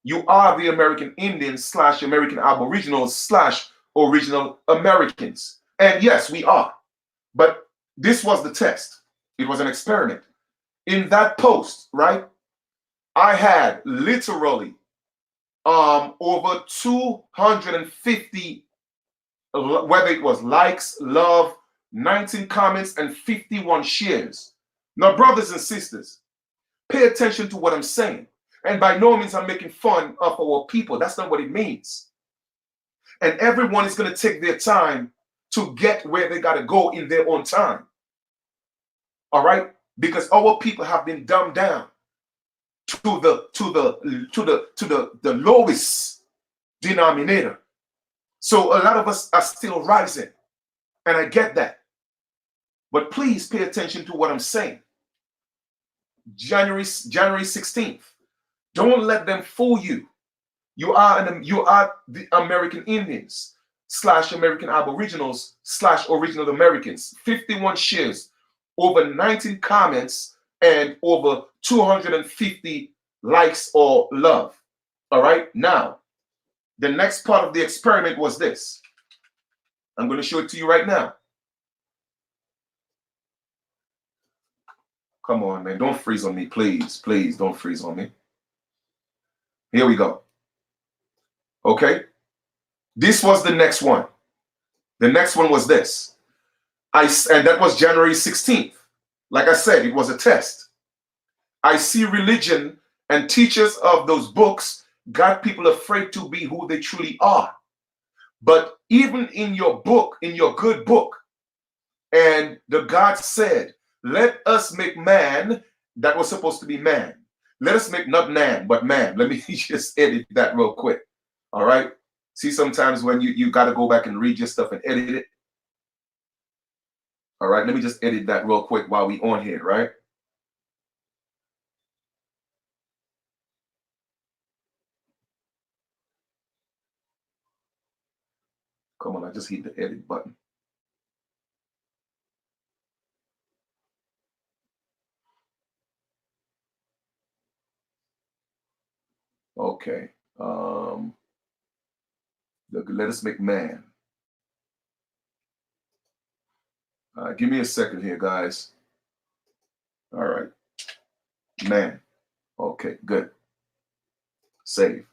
You are the American Indians slash American Aboriginals slash original Americans. And yes, we are. But this was the test. It was an experiment. In that post, right, I had literally over 250, whether it was likes, love, 19 comments, and 51 shares. Now, brothers and sisters, pay attention to what I'm saying. And by no means I'm making fun of our people. That's not what it means. And everyone is going to take their time to get where they got to go in their own time. All right? Because our people have been dumbed down to the lowest denominator. So a lot of us are still rising. And I get that. But please pay attention to what I'm saying. January 16th. Don't let them fool you. You are the American Indians slash American Aboriginals slash original Americans. 51 shares, over 19 comments, and over 250 likes or love. All right. Now, the next part of the experiment was this. I'm going to show it to you right now. Come on, man. Don't freeze on me, please. Please don't freeze on me. Here we go. Okay. This was the next one. The next one was this. And that was January 16th. Like I said, it was a test. I see religion and teachers of those books got people afraid to be who they truly are. But even in your book, in your good book, and the God said, let us make man, that was supposed to be man. Let us make not man, but man. Let me just edit that real quick. All right. See, sometimes when you got to go back and read your stuff and edit it. All right. Let me just edit that real quick while we on here, right? Come on. I just hit the edit button. Okay. Let us make man. Give me a second here, guys. All right. Man. Okay, good. Save.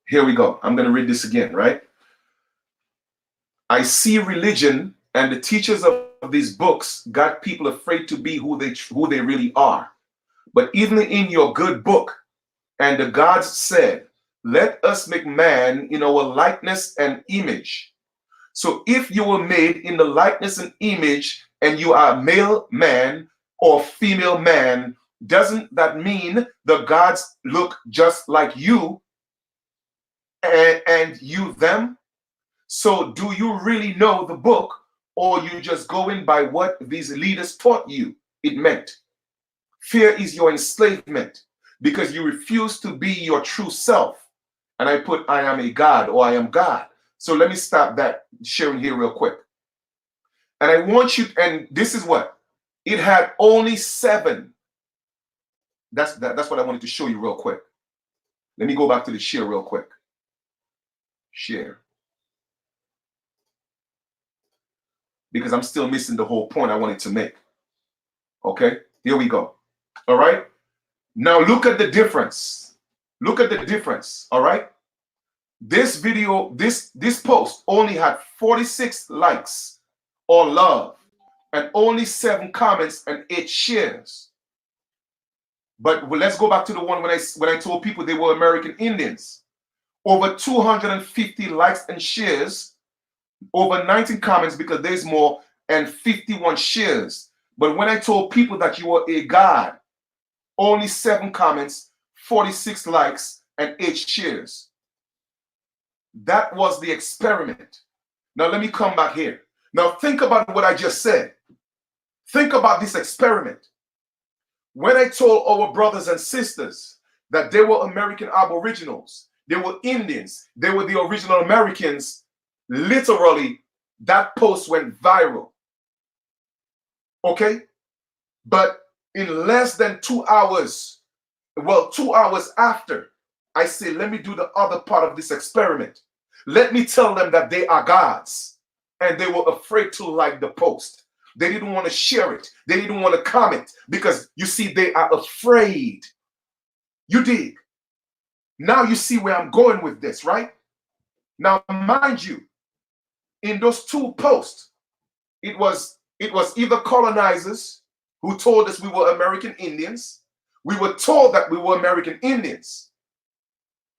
Here we go. I'm going to read this again, right? I see religion and the teachers of these books got people afraid to be who they really are. But even in your good book, and the gods said, let us make man in our likeness and image. So if you were made in the likeness and image and you are male man or female man, doesn't that mean the gods look just like you and you them? So do you really know the book, or you just going by what these leaders taught you it meant? Fear is your enslavement because you refuse to be your true self. And I put, I am a God, or I am God. So let me stop that sharing here real quick. And I want you, and this is what, it had only 7. That's what I wanted to show you real quick. Let me go back to the share real quick. Share. Because I'm still missing the whole point I wanted to make. Okay, here we go. All right. Now look at the difference. Look at the difference. All right. This video, this post only had 46 likes or love and only 7 comments and 8 shares. But let's go back to the one when I told people they were American Indians. Over 250 likes and shares, over 19 comments because there's more, and 51 shares. But when I told people that you were a god, only 7 comments, 46 likes, and 8 shares. That was the experiment. Now let me come back here. Now think about what I just said. Think about this experiment. When I told our brothers and sisters that they were American Aboriginals, they were Indians, they were the original Americans, literally that post went viral. Okay? But in less than 2 hours, well, 2 hours after, I say, let me do the other part of this experiment. Let me tell them that they are gods. And they were afraid to like the post. They didn't want to share it. They didn't want to comment because you see, they are afraid. You dig? Now you see where I'm going with this, right? Now, mind you, in those 2 posts, it was either colonizers who told us we were American Indians. We were told that we were American Indians.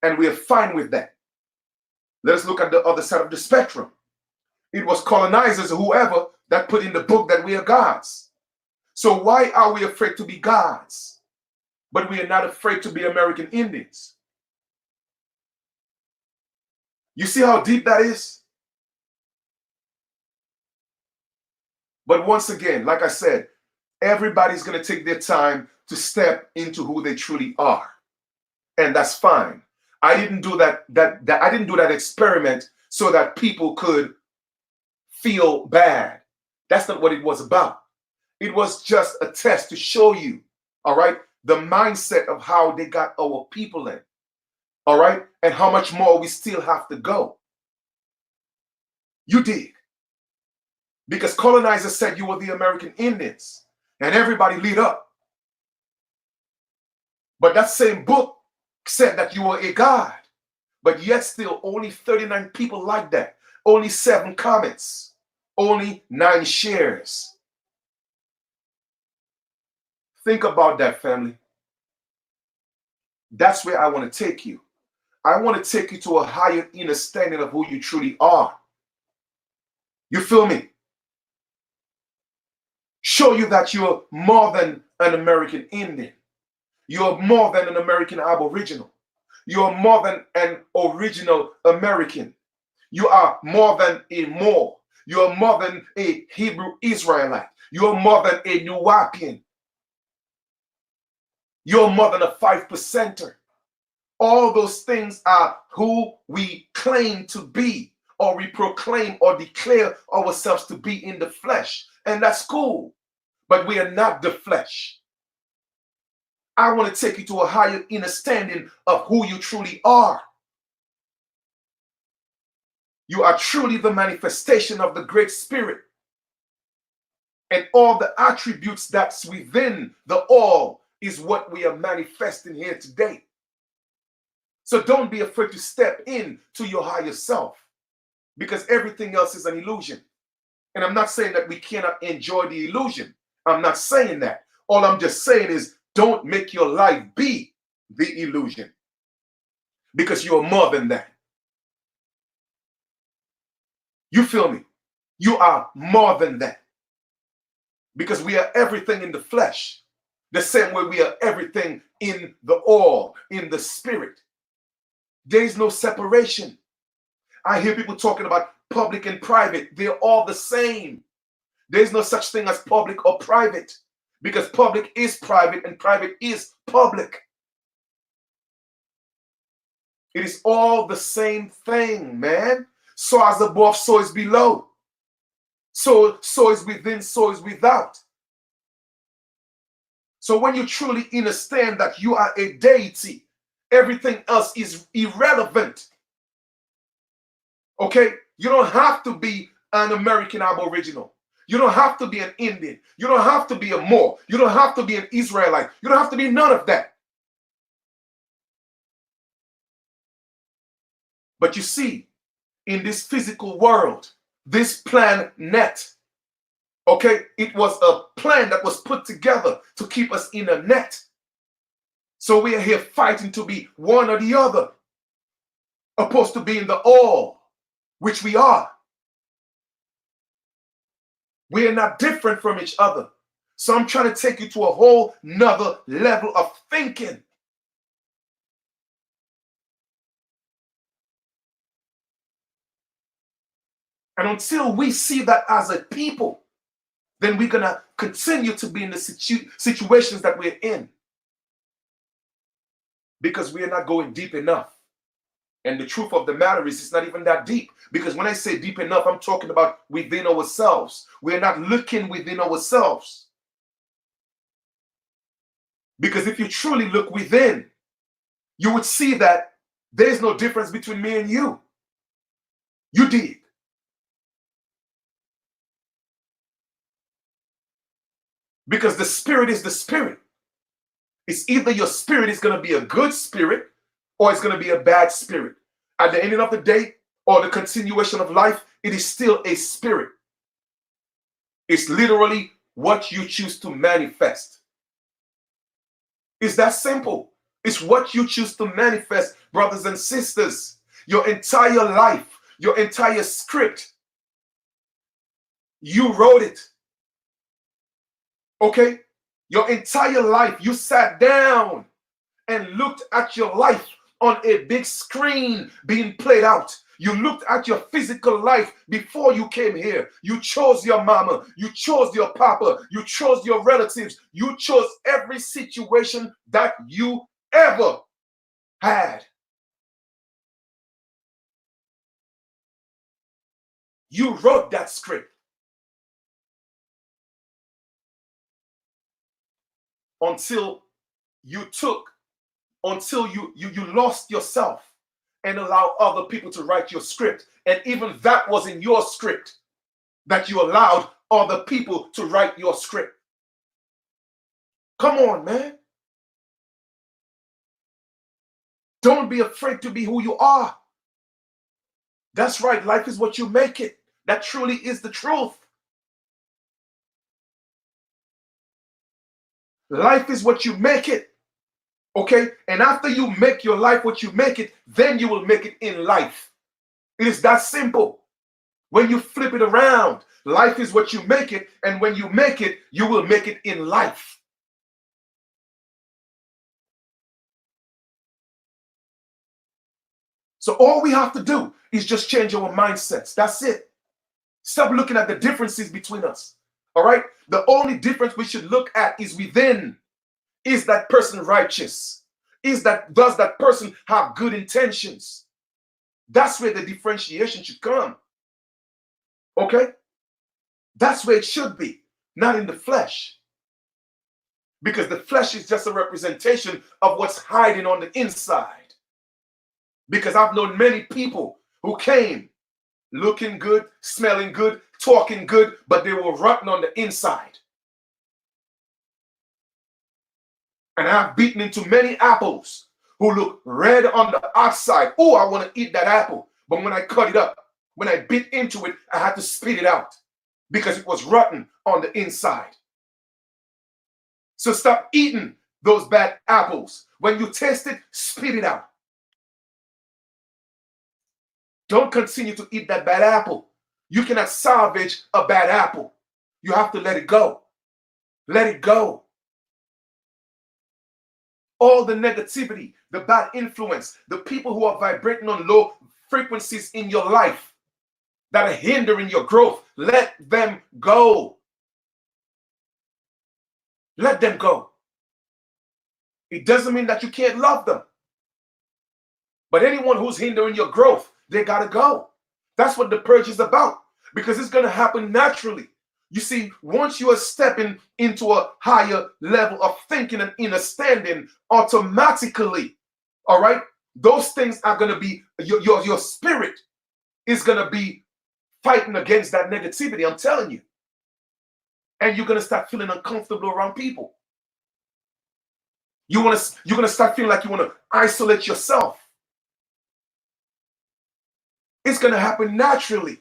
And we are fine with that. Let us look at the other side of the spectrum. It was colonizers or whoever that put in the book that we are gods. So why are we afraid to be gods, but we are not afraid to be American Indians? You see how deep that is? But once again, like I said, everybody's going to take their time to step into who they truly are. And that's fine. I didn't do that I didn't do that experiment so that people could feel bad. That's not what it was about. It was just a test to show you, all right, the mindset of how they got our people in, all right, and how much more we still have to go. You dig? Because colonizers said you were the American Indians, and everybody lit up. But that same book said that you were a god, but yet still only 39 people like that, only 7 comments, only 9 shares. Think about that, family. That's where I want to take you. I want to take you to a higher understanding of who you truly are. You feel me? Show you that you're more than an American Indian. You're more than an American Aboriginal. You're more than an original American. You are more than a Moor. You're more than a Hebrew Israelite. You're more than a Nuwapian. You're more than a 5%er. All those things are who we claim to be, or we proclaim or declare ourselves to be in the flesh. And that's cool. But we are not the flesh. I want to take you to a higher understanding of who you truly are. You are truly the manifestation of the Great Spirit. And all the attributes that's within the all is what we are manifesting here today. So don't be afraid to step in to your higher self, because everything else is an illusion. And I'm not saying that we cannot enjoy the illusion. I'm not saying that. All I'm just saying is don't make your life be the illusion, because you're more than that. You feel me? You are more than that, because we are everything in the flesh, the same way we are everything in the all, in the spirit. There is no separation. I hear people talking about public and private. They're all the same. There's no such thing as public or private, because public is private and private is public. It is all the same thing, man. So as above, so is below. So is within, so is without. So when you truly understand that you are a deity Everything else is irrelevant. Okay? You don't have to be an American Aboriginal. You don't have to be an Indian. You don't have to be a Moor. You don't have to be an Israelite. You don't have to be none of that. But you see, in this physical world, this planet, okay, it was a plan that was put together to keep us in a net. So we are here fighting to be one or the other, opposed to being the all, which we are. We are not different from each other. So I'm trying to take you to a whole nother level of thinking. And until we see that as a people, then we're going to continue to be in the situations that we're in. Because we are not going deep enough. And the truth of the matter is, it's not even that deep. Because when I say deep enough, I'm talking about within ourselves. We're not looking within ourselves. Because if you truly look within, you would see that there's no difference between me and you. You did. Because the spirit is the spirit. It's either your spirit is going to be a good spirit or it's going to be a bad spirit. At the end of the day or the continuation of life, it is still a spirit. It's literally what you choose to manifest. It's that simple. It's what you choose to manifest, brothers and sisters. Your entire life, your entire script, you wrote it. Okay? Your entire life, you sat down and looked at your life on a big screen being played out. You looked at your physical life before you came here. You chose your mama. You chose your papa. You chose your relatives. You chose every situation that you ever had. You wrote that script. Until you lost yourself and allow other people to write your script. And even that wasn't your script, that you allowed other people to write your script. Come on, man. Don't be afraid to be who you are. That's right. Life is what you make it. That truly is the truth. Life is what you make it. Okay? And after you make your life what you make it, then you will make it in life. It is that simple. When you flip it around, life is what you make it. And when you make it, you will make it in life. So all we have to do is just change our mindsets. That's it. Stop looking at the differences between us. All right? The only difference we should look at is within. Is that person righteous? Does that person have good intentions? That's where the differentiation should come. Okay? That's where it should be, not in the flesh. Because the flesh is just a representation of what's hiding on the inside. Because I've known many people who came looking good, smelling good, talking good, but they were rotten on the inside. And I've beaten into many apples who look red on the outside. Oh, I want to eat that apple. But when I cut it up, when I bit into it, I had to spit it out because it was rotten on the inside. So stop eating those bad apples. When you taste it, spit it out. Don't continue to eat that bad apple. You cannot salvage a bad apple. You have to let it go. Let it go. All the negativity, the bad influence, the people who are vibrating on low frequencies in your life that are hindering your growth, let them go. Let them go. It doesn't mean that you can't love them. But anyone who's hindering your growth, they got to go. That's what the purge is about, because it's going to happen naturally. You see, once you are stepping into a higher level of thinking and understanding, automatically, All right? Those things are going to be, your spirit is going to be fighting against that negativity. I'm telling you. And you're going to start feeling uncomfortable around people. You're going to start feeling like you want to isolate yourself. It's going to happen naturally.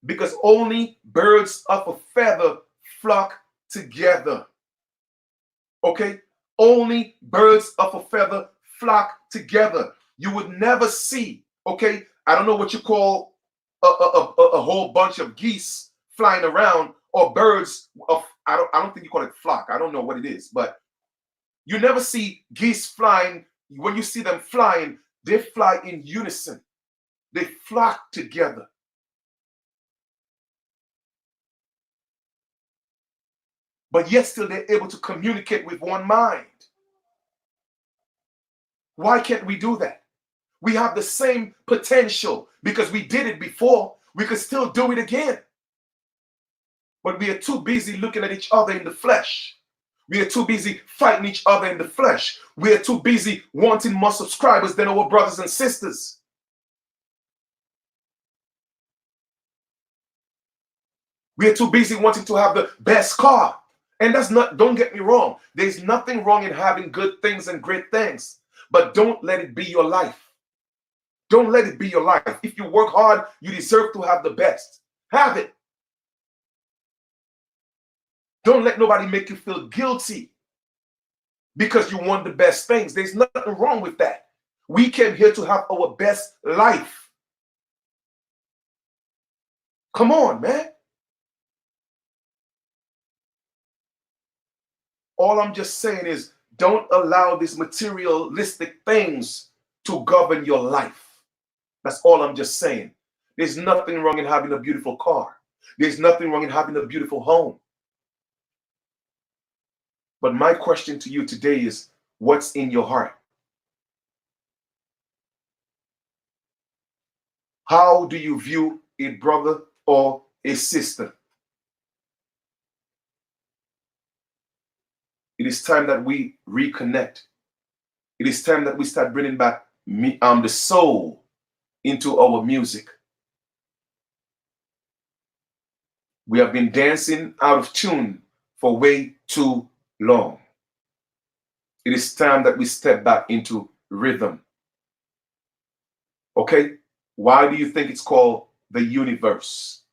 Because only birds of a feather flock together. Okay? Only birds of a feather flock together. You would never see, okay? I don't know what you call a whole bunch of geese flying around, or birds of, I don't think you call it flock. I don't know what it is, but you never see geese flying. When you see them flying, they fly in unison. They flock together. But yet still they're able to communicate with one mind. Why can't we do that? We have the same potential because we did it before. We could still do it again. But we are too busy looking at each other in the flesh. We are too busy fighting each other in the flesh. We are too busy wanting more subscribers than our brothers and sisters. We are too busy wanting to have the best car. And that's not, don't get me wrong. There's nothing wrong in having good things and great things. But don't let it be your life. Don't let it be your life. If you work hard, you deserve to have the best. Have it. Don't let nobody make you feel guilty because you want the best things. There's nothing wrong with that. We came here to have our best life. Come on, man. All I'm just saying is don't allow these materialistic things to govern your life. That's all I'm just saying. There's nothing wrong in having a beautiful car. There's nothing wrong in having a beautiful home. But my question to you today is, what's in your heart? How do you view a brother or a sister? It is time that we reconnect. It is time that we start bringing back the soul into our music. We have been dancing out of tune for way too long. It is time that we step back into rhythm. Okay? Why do you think it's called the universe?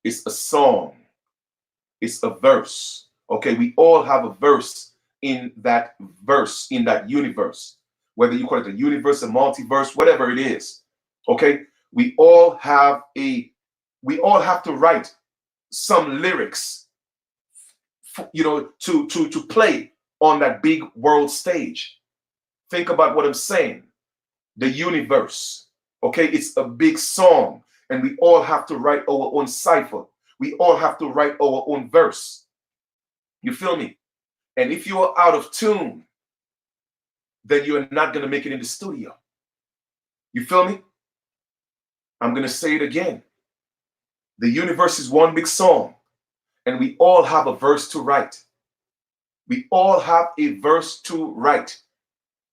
It's a song. It's a verse. Okay, we all have a verse, in that universe. Whether you call it a universe, a multiverse, whatever it is. Okay? We all have to write some lyrics, to play on that big world stage. Think about what I'm saying. The universe. Okay, it's a big song, and we all have to write our own cipher. We all have to write our own verse. You feel me? And if you are out of tune, then you're not going to make it in the studio. You feel me? I'm going to say it again. The universe is one big song, and we all have a verse to write. We all have a verse to write.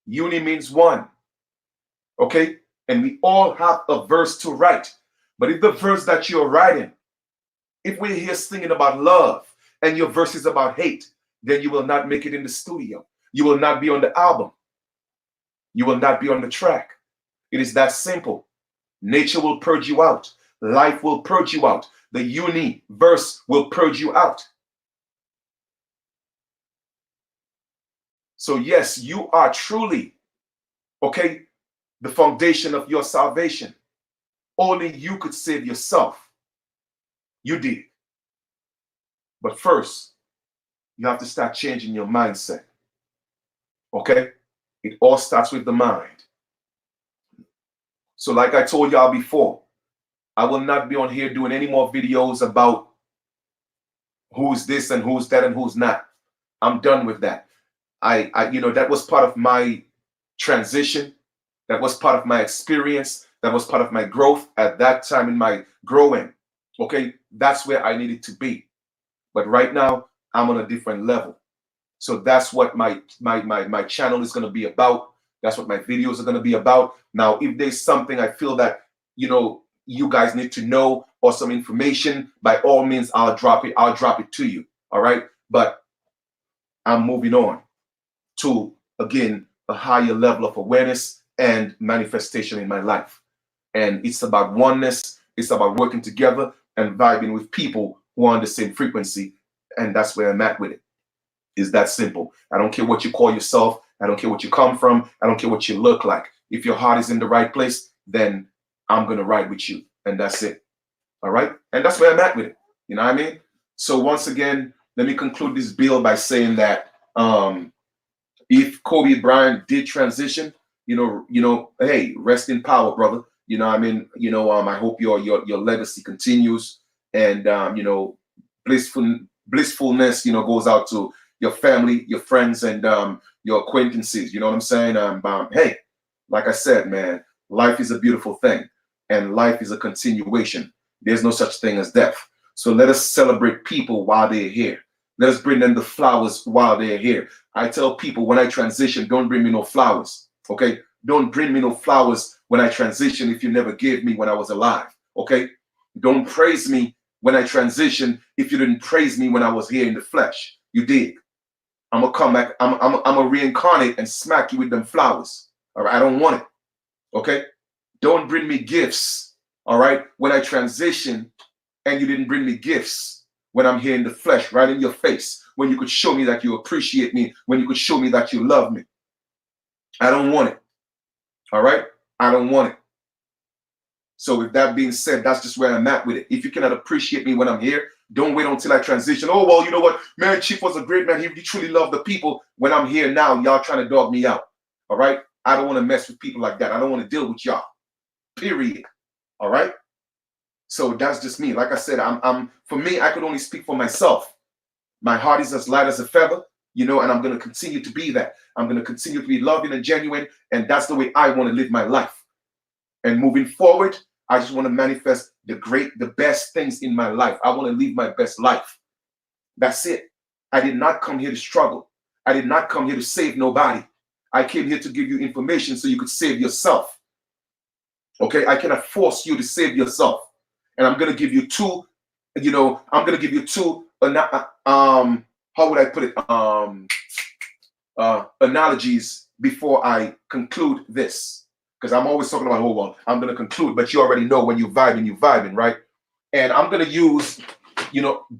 Uni means one. Okay? And we all have a verse to write. But if the verse that you're writing, if we're here singing about love and your verse is about hate, then you will not make it in the studio. You will not be on the album. You will not be on the track. It is that simple. Nature will purge you out. Life will purge you out. The universe will purge you out. So yes, you are truly, okay, the foundation of your salvation. Only you could save yourself. You did. But first, you have to start changing your mindset. Okay? It all starts with the mind. So like I told y'all before, I will not be on here doing any more videos about who's this and who's that and who's not. I'm done with that. That was part of my transition. That was part of my experience. That was part of my growth at that time in my growing. Okay, that's where I needed to be. But right now, I'm on a different level. So that's what my channel is going to be about. That's what my videos are going to be about. Now, if there's something I feel that, you guys need to know, or some information, by all means, I'll drop it. I'll drop it to you. All right. But I'm moving on to, again, a higher level of awareness and manifestation in my life. And it's about oneness. It's about working together and vibing with people who are on the same frequency. And that's where I'm at with it. It's that simple. I don't care what you call yourself. I don't care what you come from. I don't care what you look like. If your heart is in the right place, then I'm going to ride with you. And that's it. All right. And that's where I'm at with it. You know what I mean? So once again, let me conclude this bill by saying that if Kobe Bryant did transition, hey, rest in power, brother. You know what I mean? I hope your legacy continues, and blissfulness, goes out to your family, your friends, and your acquaintances. You know what I'm saying? Hey, like I said, man, life is a beautiful thing, and life is a continuation. There's no such thing as death. So let us celebrate people while they're here. Let us bring them the flowers while they're here. I tell people when I transition, don't bring me no flowers. Okay? Don't bring me no flowers when I transition if you never gave me when I was alive. Okay? Don't praise me when I transition if you didn't praise me when I was here in the flesh. You dig? I'm gonna come back. I'm gonna reincarnate and smack you with them flowers. All right? I don't want it. Okay? Don't bring me gifts. All right? When I transition and you didn't bring me gifts when I'm here in the flesh, right in your face, when you could show me that you appreciate me, when you could show me that you love me. I don't want it. All right? I don't want it. So with that being said, that's just where I'm at with it. If you cannot appreciate me when I'm here, don't wait until I transition. Oh, well, you know what? Man, Chief was a great man. He truly loved the people. When I'm here now, y'all trying to dog me out. All right? I don't want to mess with people like that. I don't want to deal with y'all. Period. All right? So that's just me. Like I said, for me, I could only speak for myself. My heart is as light as a feather, and I'm going to continue to be that. I'm going to continue to be loving and genuine, and that's the way I want to live my life. And moving forward, I just want to manifest the best things in my life. I want to live my best life. That's it. I did not come here to struggle. I did not come here to save nobody. I came here to give you information so you could save yourself. Okay? I cannot force you to save yourself. And I'm going to give you two, how would I put it? Analogies before I conclude this. Because I'm always talking about, hold on, I'm going to conclude, but you already know when you're vibing, right? And I'm going to use,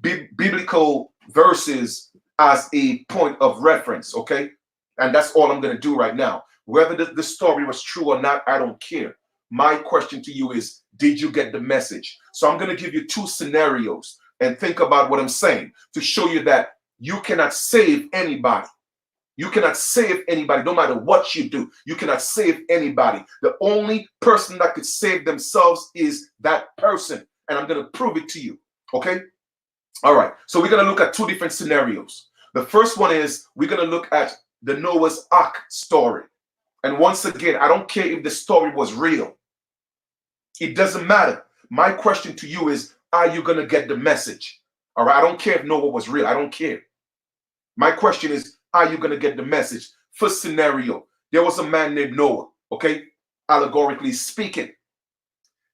biblical verses as a point of reference, okay? And that's all I'm going to do right now. Whether the story was true or not, I don't care. My question to you is, did you get the message? So I'm going to give you two scenarios and think about what I'm saying to show you that you cannot save anybody. You cannot save anybody, no matter what you do. You cannot save anybody. The only person that could save themselves is that person. And I'm going to prove it to you. Okay? All right. So we're going to look at two different scenarios. The first one is we're going to look at the Noah's Ark story. And once again, I don't care if the story was real. It doesn't matter. My question to you is, are you going to get the message? All right. I don't care if Noah was real. I don't care. My question is, are you going to get the message? First scenario, there was a man named Noah, okay? Allegorically speaking.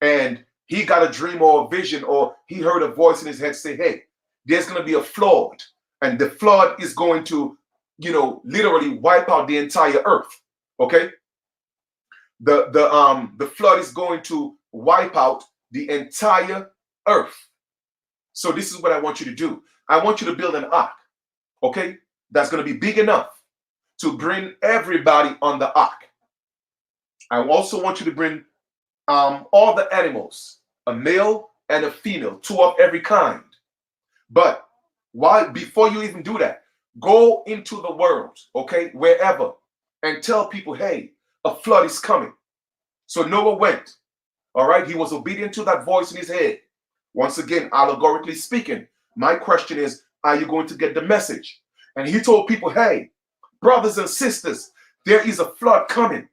And he got a dream or a vision, or he heard a voice in his head say, hey, there's going to be a flood. And the flood is going to, literally wipe out the entire earth, okay? The flood is going to wipe out the entire earth. So this is what I want you to do. I want you to build an ark, okay? That's going to be big enough to bring everybody on the ark. I also want you to bring all the animals, a male and a female, two of every kind. But before you even do that, go into the world, okay, wherever, and tell people, hey, a flood is coming. So Noah went, all right? He was obedient to that voice in his head. Once again, allegorically speaking, my question is, are you going to get the message? And he told people, hey, brothers and sisters, there is a flood coming.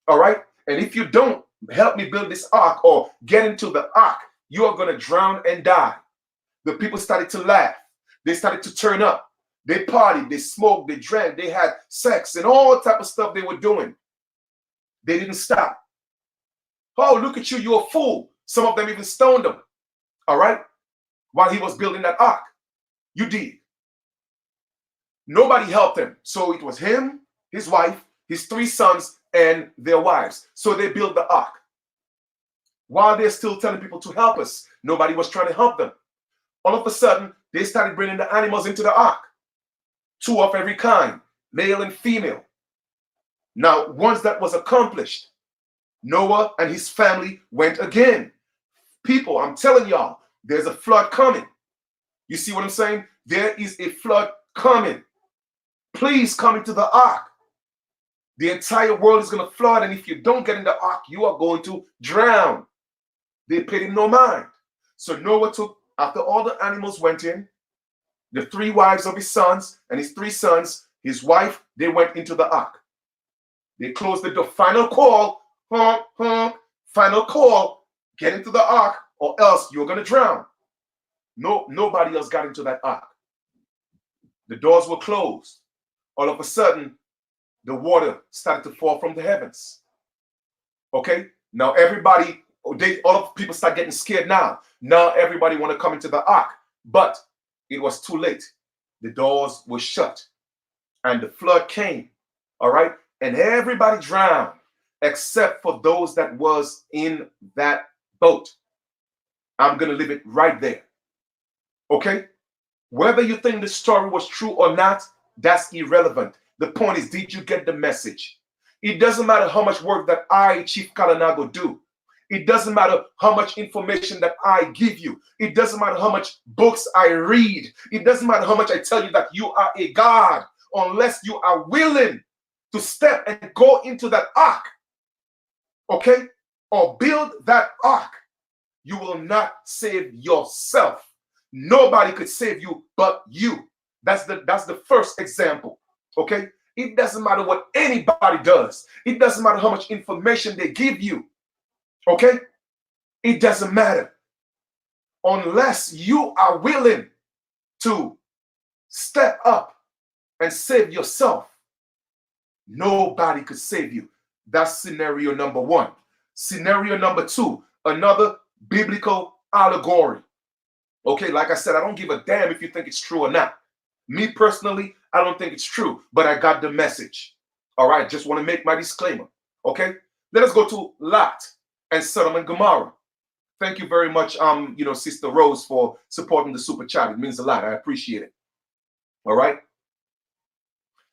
All right? And if you don't help me build this ark or get into the ark, you are going to drown and die. The people started to laugh. They started to turn up. They partied, they smoked, they drank, they had sex, and all type of stuff they were doing. They didn't stop. Oh, look at you, you're a fool. Some of them even stoned him, all right, while he was building that ark. You did. Nobody helped him. So it was him, his wife, his 3 sons, and their wives. So they built the ark. While they're still telling people to help us, nobody was trying to help them. All of a sudden, they started bringing the animals into the ark. 2 of every kind, male and female. Now, once that was accomplished, Noah and his family went again. People, I'm telling y'all, there's a flood coming. You see what I'm saying? There is a flood coming. Please come into the ark. The entire world is going to flood, and if you don't get in the ark, you are going to drown. They paid him no mind. So Noah took, after all the animals went in, the 3 wives of his sons and his 3 sons, his wife, they went into the ark. They closed the door. Final call, honk, honk, final call, get into the ark or else you're going to drown. No, nobody else got into that ark. The doors were closed. All of a sudden, the water started to fall from the heavens. Okay? Now everybody, all of people start getting scared now. Now everybody want to come into the ark. But it was too late. The doors were shut. And the flood came. All right? And everybody drowned except for those that was in that boat. I'm going to leave it right there. Okay? Whether you think the story was true or not, that's irrelevant. The point is, did you get the message? It doesn't matter how much work that I, Chief Kalanago, do. It doesn't matter how much information that I give you. It doesn't matter how much books I read. It doesn't matter how much I tell you that you are a God, unless you are willing to step and go into that ark, okay, or build that ark. You will not save yourself. Nobody could save you but you. That's the first example, okay? It doesn't matter what anybody does. It doesn't matter how much information they give you, okay? It doesn't matter. Unless you are willing to step up and save yourself, nobody could save you. That's scenario number 1. Scenario number 2, another biblical allegory. Okay, like I said, I don't give a damn if you think it's true or not. Me personally, I don't think it's true, but I got the message. All right, just want to make my disclaimer. Okay, let us go to Lot and Sodom and Gomorrah. Thank you very much, Sister Rose, for supporting the super chat. It means a lot. I appreciate it. All right,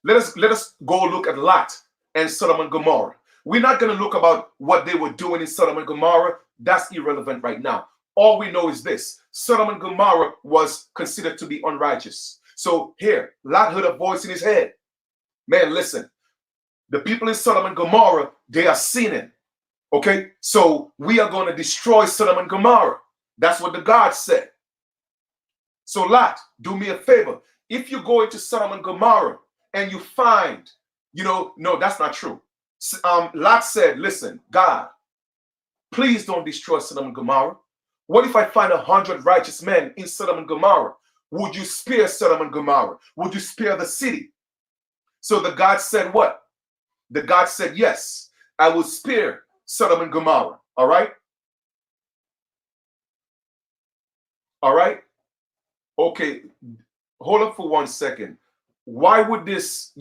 let us go look at Lot and Sodom and Gomorrah. We're not going to look about what they were doing in Sodom and Gomorrah. That's irrelevant right now. All we know is this: Sodom and Gomorrah was considered to be unrighteous. So here, Lot heard a voice in his head. Man, listen, the people in Sodom and Gomorrah, they are sinning. Okay, so we are going to destroy Sodom and Gomorrah. That's what the God said. So Lot, do me a favor. If you go into Sodom and Gomorrah and you find, no, that's not true. Lot said, listen, God, please don't destroy Sodom and Gomorrah. What if I find 100 righteous men in Sodom and Gomorrah? Would you spare Sodom and Gomorrah? Would you spare the city? So the God said what? The God said, yes, I will spare Sodom and Gomorrah. All right? All right? Okay, hold up for 1 second. Why would this,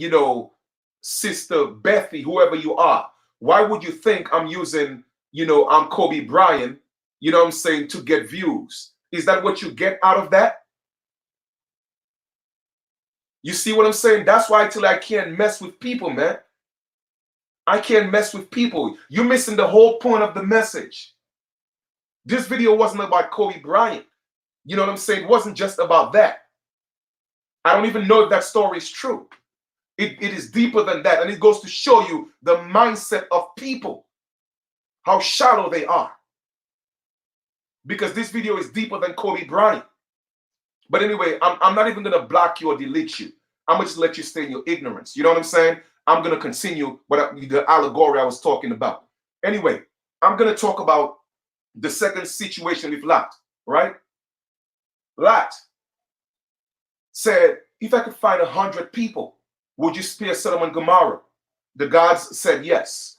Sister Bethy, whoever you are, why would you think I'm using, I'm Kobe Bryant, to get views? Is that what you get out of that? You see what I'm saying? That's why I can't mess with people, man. I can't mess with people. You're missing the whole point of the message. This video wasn't about Kobe Bryant. You know what I'm saying? It wasn't just about that. I don't even know if that story is true. It is deeper than that. And it goes to show you the mindset of people, how shallow they are. Because this video is deeper than Kobe Bryant. But anyway, I'm not even going to block you or delete you. I'm going to just let you stay in your ignorance. You know what I'm saying? I'm going to continue the allegory I was talking about. Anyway, I'm going to talk about the second situation with Lot, right? Lot. said, if I could find 100 people, would you spare Sodom and Gomorrah? The gods said yes.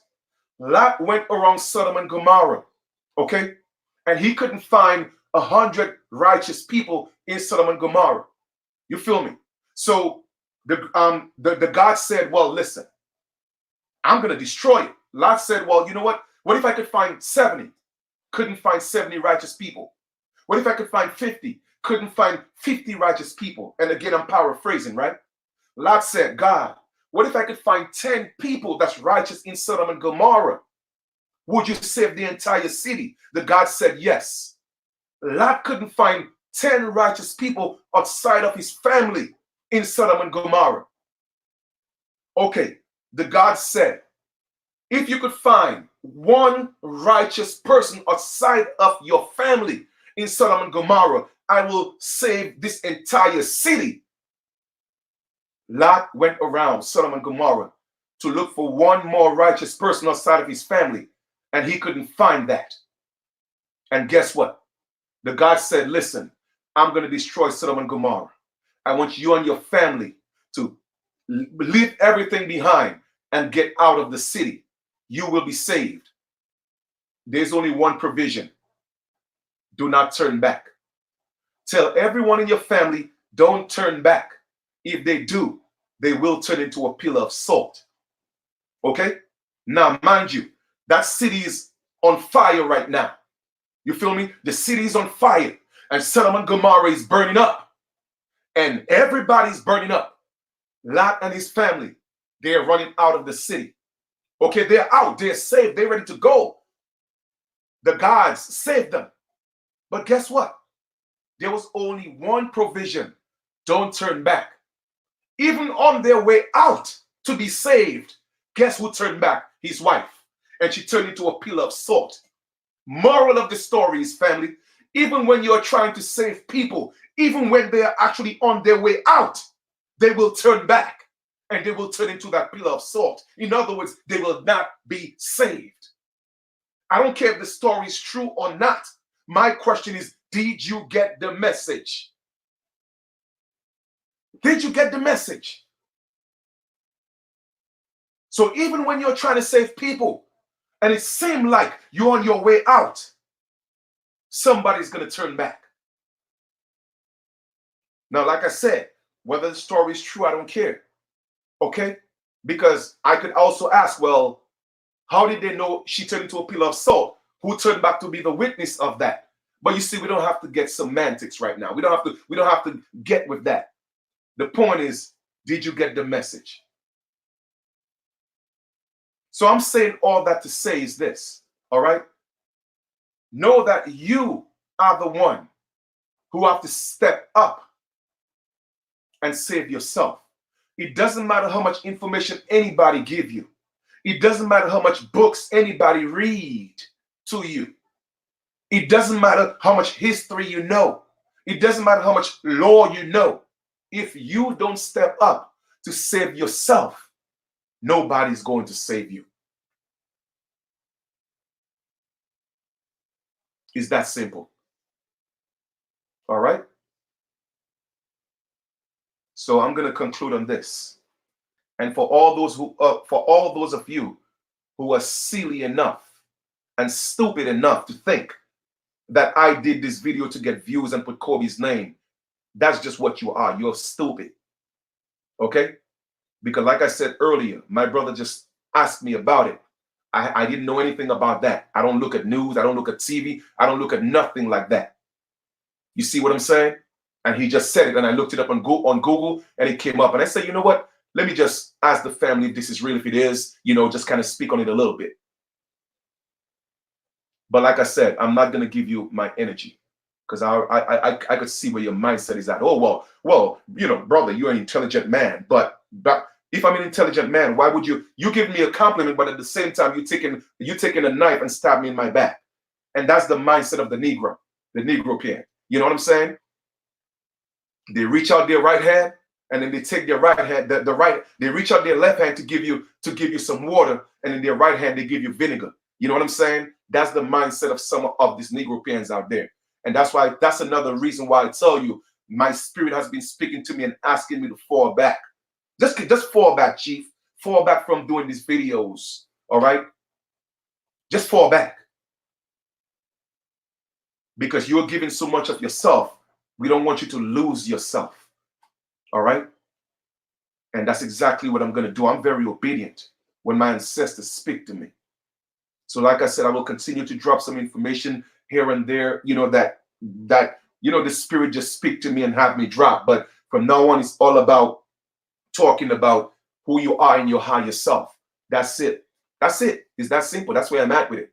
Lot went around Sodom and Gomorrah, okay? And he couldn't find 100 righteous people in Sodom and Gomorrah. You feel me? So the God said, well, listen, I'm going to destroy it. Lot said, well, you know what? What if I could find 70? Couldn't find 70 righteous people. What if I could find 50? Couldn't find 50 righteous people. And again, I'm paraphrasing, right? Lot said, God, what if I could find 10 people that's righteous in Sodom and Gomorrah? Would you save the entire city? The God said, yes. Lot couldn't find 10 righteous people outside of his family in Sodom and Gomorrah. Okay, the God said, if you could find one righteous person outside of your family in Sodom and Gomorrah, I will save this entire city. Lot went around Sodom and Gomorrah to look for one more righteous person outside of his family, and he couldn't find that. And guess what? The God said, listen, I'm going to destroy Sodom and Gomorrah. I want you and your family to leave everything behind and get out of the city. You will be saved. There's only one provision. Do not turn back. Tell everyone in your family, don't turn back. If they do, they will turn into a pillar of salt. Okay? Now, mind you, that city is on fire right now. You feel me? The city is on fire, and Sodom and Gomorrah is burning up, and everybody's burning up. Lot and his family, they're running out of the city. Okay, they're out, they're saved, they're ready to go. The gods saved them. But guess what? There was only one provision. Don't turn back. Even on their way out to be saved, guess who turned back? His wife. And she turned into a pillar of salt. Moral of the story is, family, even when you're trying to save people, even when they are actually on their way out, they will turn back and they will turn into that pillar of salt. In other words, they will not be saved. I don't care if the story is true or not. My question is, did you get the message? Did you get the message? So even when you're trying to save people and it seems like you're on your way out, somebody's going to turn back. Now, like I said, whether the story is true, I don't care. Okay? Because I could also ask, well, how did they know she turned into a pillar of salt? Who turned back to be the witness of that? But you see, we don't have to get semantics right now. We don't have to get with that. The point is, did you get the message? So I'm saying all that to say is this, all right? Know that you are the one who have to step up and save yourself. It doesn't matter how much information anybody give you. It doesn't matter how much books anybody read to you. It doesn't matter how much history you know. It doesn't matter how much law you know. If you don't step up to save yourself, nobody's going to save you. It's that simple. All right? So I'm going to conclude on this. And for all those of you who are silly enough and stupid enough to think that I did this video to get views and put Kobe's name, that's just what you are. You're stupid. Okay? Because like I said earlier, my brother just asked me about it. I didn't know anything about that. I don't look at news. I don't look at TV. I don't look at nothing like that. You see what I'm saying? And he just said it, and I looked it up on Google, and it came up. And I said, you know what? Let me just ask the family if this is real. If it is, just kind of speak on it a little bit. But like I said, I'm not going to give you my energy because I could see where your mindset is at. Oh, well, brother, you're an intelligent man. But if I'm an intelligent man, why would you give me a compliment, but at the same time, you taking a knife and stab me in my back? And that's the mindset of the Negro kid. You know what I'm saying? They reach out their right hand, and then they take their right hand, they reach out their left hand to give you some water, and in their right hand, they give you vinegar. You know what I'm saying? That's the mindset of some of these Negro parents out there. And that's another reason why I tell you, my spirit has been speaking to me and asking me to fall back. Just fall back, Chief. Fall back from doing these videos. All right? Just fall back. Because you're giving so much of yourself. We don't want you to lose yourself. All right? And that's exactly what I'm going to do. I'm very obedient when my ancestors speak to me. So like I said, I will continue to drop some information here and there, that the spirit just speak to me and have me drop. But from now on, it's all about talking about who you are in your higher self. That's it. That's it. It's that simple. That's where I'm at with it.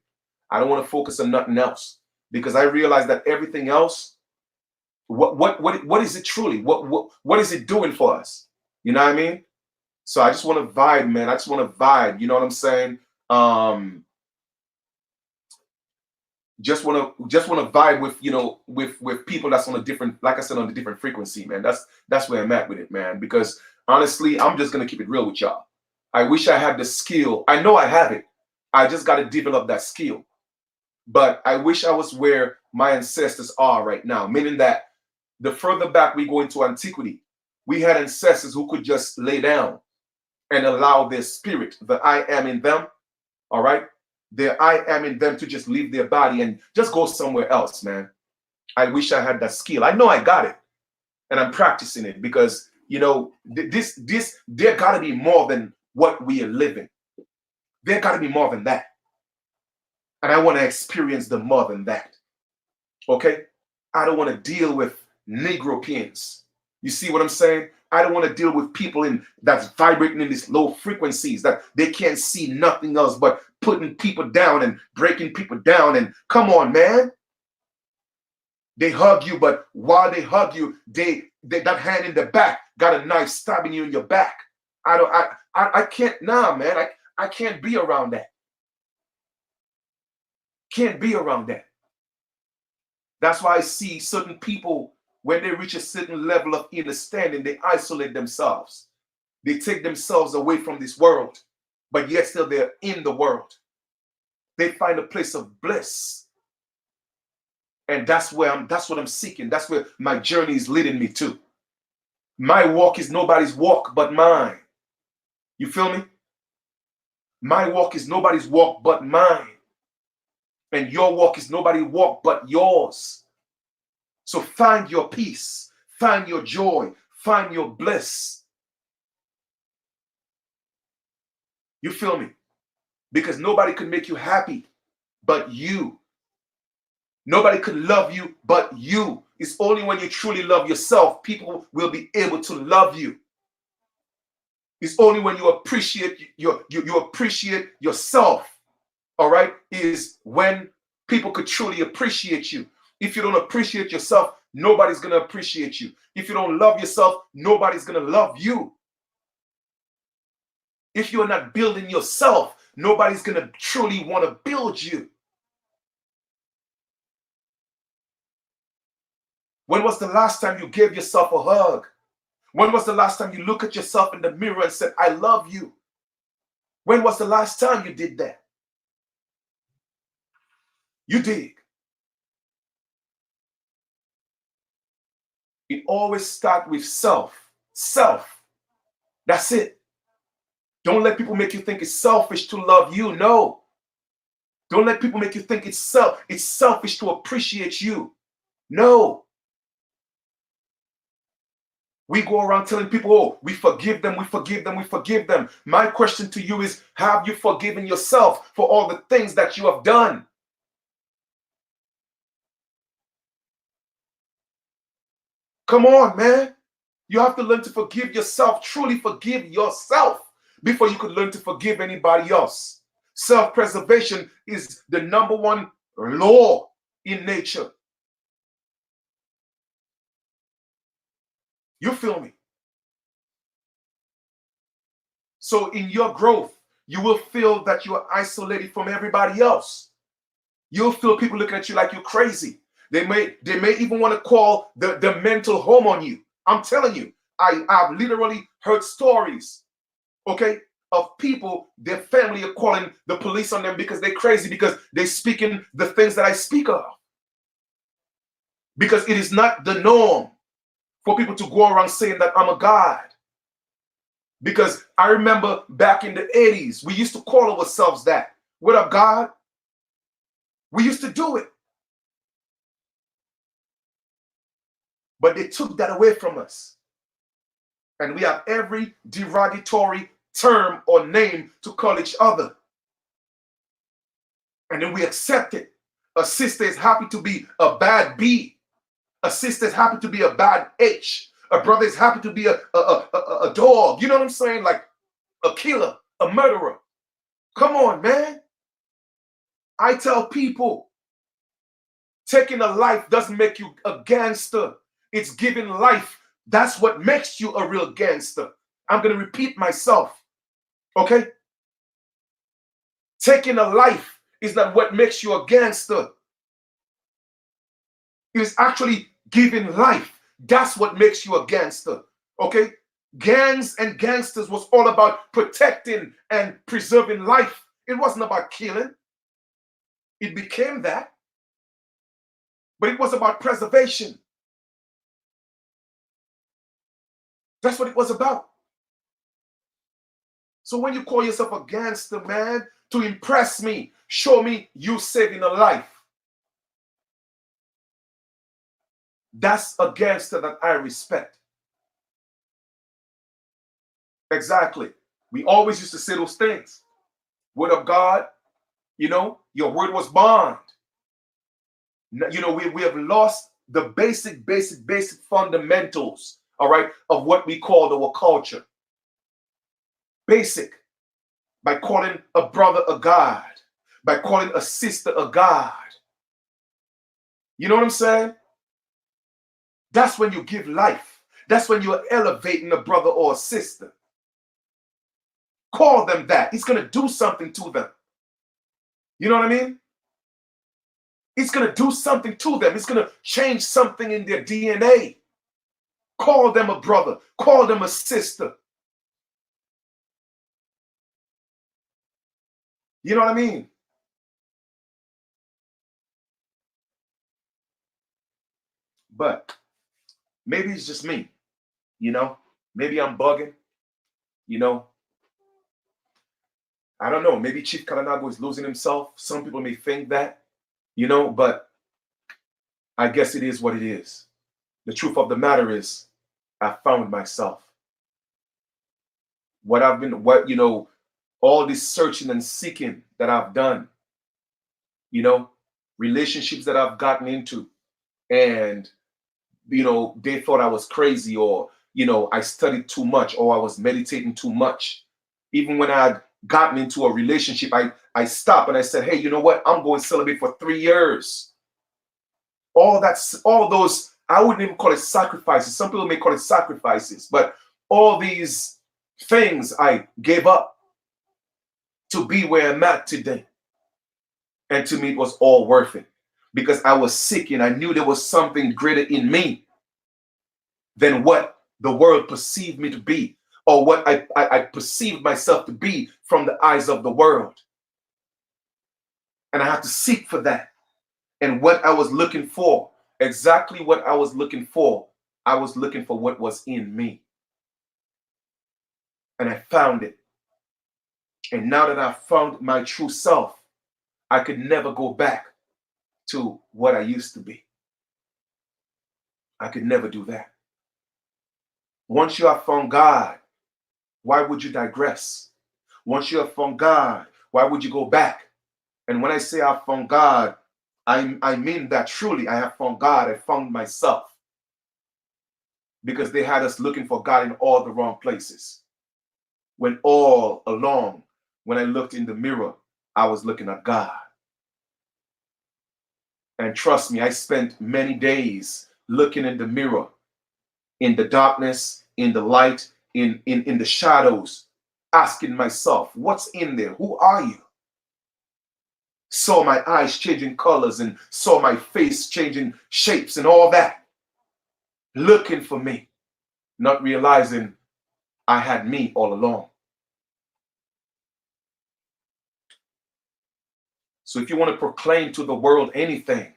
I don't want to focus on nothing else because I realize that everything else, what is it truly? What is it doing for us? You know what I mean? So I just want to vibe, man. I just want to vibe. You know what I'm saying? Just want to vibe with with people that's on a different, like I said, on a different frequency, man. That's where I'm at with it, man. Because honestly, I'm just gonna keep it real with y'all. I wish I had the skill. I know I have it. I just got to develop that skill. But I wish I was where my ancestors are right now. Meaning that the further back we go into antiquity, we had ancestors who could just lay down and allow their spirit, the I am in them, all right, their I am in them to just leave their body and just go somewhere else, man. I wish I had that skill. I know I got it, and I'm practicing it because, there got to be more than what we are living. There got to be more than that. And I want to experience the more than that. Okay? I don't want to deal with Negropeans. You see what I'm saying? I don't want to deal with people that's vibrating in these low frequencies that they can't see nothing else but putting people down and breaking people down. And come on, man. They hug you, but while they hug you, they that hand in the back got a knife stabbing you in your back. I can't, nah, man. I can't be around that. Can't be around that. That's why I see certain people, when they reach a certain level of understanding, they isolate themselves. They take themselves away from this world, but yet still they're in the world. They find a place of bliss. And that's what I'm seeking. That's where my journey is leading me to. My walk is nobody's walk but mine. You feel me? My walk is nobody's walk but mine. And your walk is nobody's walk but yours. So find your peace, find your joy, find your bliss. You feel me? Because nobody could make you happy but you. Nobody could love you but you. It's only when you truly love yourself, people will be able to love you. It's only when you appreciate you appreciate yourself, all right, is when people could truly appreciate you. If you don't appreciate yourself, nobody's going to appreciate you. If you don't love yourself, nobody's going to love you. If you're not building yourself, nobody's going to truly want to build you. When was the last time you gave yourself a hug? When was the last time you looked at yourself in the mirror and said, I love you? When was the last time you did that? You dig? It always starts with self. Self. That's it. Don't let people make you think it's selfish to love you. No. Don't let people make you think it's selfish to appreciate you. No. We go around telling people, oh, we forgive them, we forgive them, we forgive them. My question to you is, have you forgiven yourself for all the things that you have done? Come on, man. You have to learn to forgive yourself, truly forgive yourself before you could learn to forgive anybody else. Self-preservation is the number one law in nature. You feel me? So in your growth, you will feel that you are isolated from everybody else. You'll feel people looking at you like you're crazy. They may even want to call the mental home on you. I'm telling you, I've literally heard stories, okay, of people, their family are calling the police on them because they're crazy, because they're speaking the things that I speak of. Because it is not the norm. for people to go around saying that I'm a God. Because I remember back in the 80s, we used to call ourselves that. What up, God? We used to do it. But they took that away from us. And we have every derogatory term or name to call each other. And then we accept it. A sister is happy to be a bad B. A sister is happy to be a bad H. A brother is happy to be a dog. You know what I'm saying? Like a killer, a murderer. Come on, man. I tell people, taking a life doesn't make you a gangster. It's giving life. That's what makes you a real gangster. I'm going to repeat myself. Okay? Taking a life is not what makes you a gangster. It's actually giving life. That's what makes you a gangster. Okay? Gangs and gangsters was all about protecting and preserving life. It wasn't about killing. It became that. But it was about preservation. That's what it was about. So when you call yourself a gangster, man, to impress me, show me you saving a life. That's a gangster that I respect. Exactly. We always used to say those things. Word of God, you know, your word was bond. You know, we have lost the basic fundamentals, all right, of what we call our culture. Basic. By calling a brother a God, by calling a sister a God. You know what I'm saying? That's when you give life. That's when you're elevating a brother or a sister. Call them that. It's going to do something to them. You know what I mean? It's going to do something to them. It's going to change something in their DNA. Call them a brother. Call them a sister. You know what I mean? But maybe it's just me. You know? Maybe I'm bugging. You know? I don't know. Maybe Chief Kalanago is losing himself. Some people may think that. You know? But I guess it is what it is. The truth of the matter is, I found myself. All this searching and seeking that I've done, you know, relationships that I've gotten into, and, you know, they thought I was crazy, or, you know, I studied too much, or I was meditating too much. Even when I had gotten into a relationship, I stopped and I said, hey, you know what? I'm going to celebrate for 3 years. All those, I wouldn't even call it sacrifices. Some people may call it sacrifices, but all these things I gave up to be where I'm at today. And to me, it was all worth it, because I was sick and I knew there was something greater in me than what the world perceived me to be, or what I perceived myself to be from the eyes of the world. And I had to seek for that. And what I was looking for, exactly what I was looking for what was in me. And I found it. And now that I found my true self, I could never go back to what I used to be. I could never do that. Once you have found God, why would you digress? Once you have found God, why would you go back? And when I say I found God, I mean that truly. I have found God. I found myself. Because they had us looking for God in all the wrong places. When all along, when I looked in the mirror, I was looking at God. And trust me, I spent many days looking in the mirror, in the darkness, in the light, in the shadows, asking myself, what's in there? Who are you? Saw my eyes changing colors and saw my face changing shapes and all that. Looking for me, not realizing I had me all along. So if you want to proclaim to the world anything,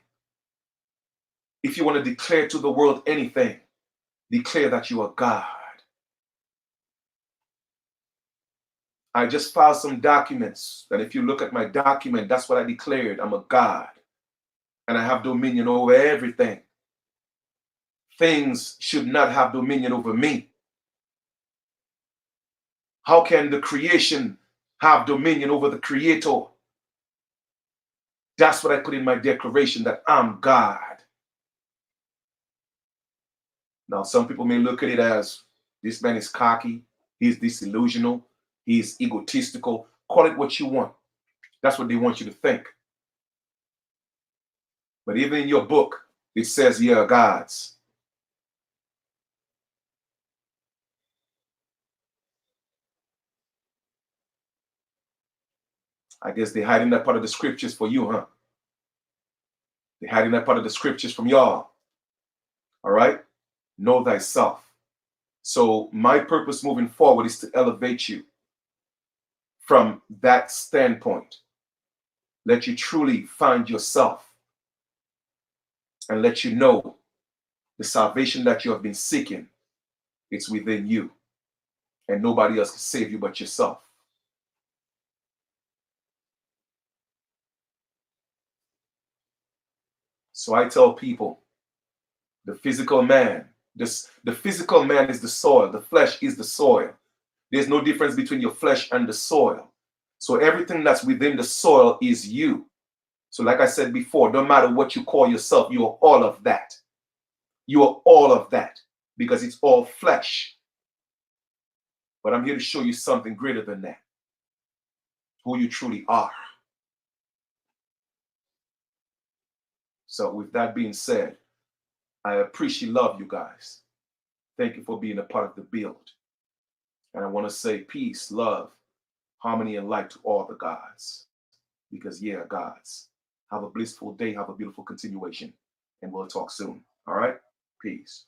if you want to declare to the world anything, Declare that you are God. I just filed some documents. And if you look at my document, that's what I declared. I'm a God. And I have dominion over everything. Things should not have dominion over me. How can the creation have dominion over the creator? That's what I put in my declaration, that I'm God. Now, some people may look at it as, this man is cocky, he's disillusional, he's egotistical. Call it what you want. That's what they want you to think. But even in your book, it says ye are gods. I guess they're hiding that part of the scriptures for you, huh? They're hiding that part of the scriptures from y'all. All right? Know thyself. So my purpose moving forward is to elevate you from that standpoint. Let you truly find yourself and let you know the salvation that you have been seeking, it's within you. And nobody else can save you but yourself. So I tell people, the physical man, the physical man is the soil. The flesh is the soil. There's no difference between your flesh and the soil. So everything that's within the soil is you. So like I said before, no matter what you call yourself, you are all of that. You are all of that because it's all flesh. But I'm here to show you something greater than that. Who you truly are. So with that being said, I appreciate, love you guys. Thank you for being a part of the build. And I want to say peace, love, harmony, and light to all the gods. Because yeah, gods. Have a blissful day. Have a beautiful continuation. And we'll talk soon. All right? Peace.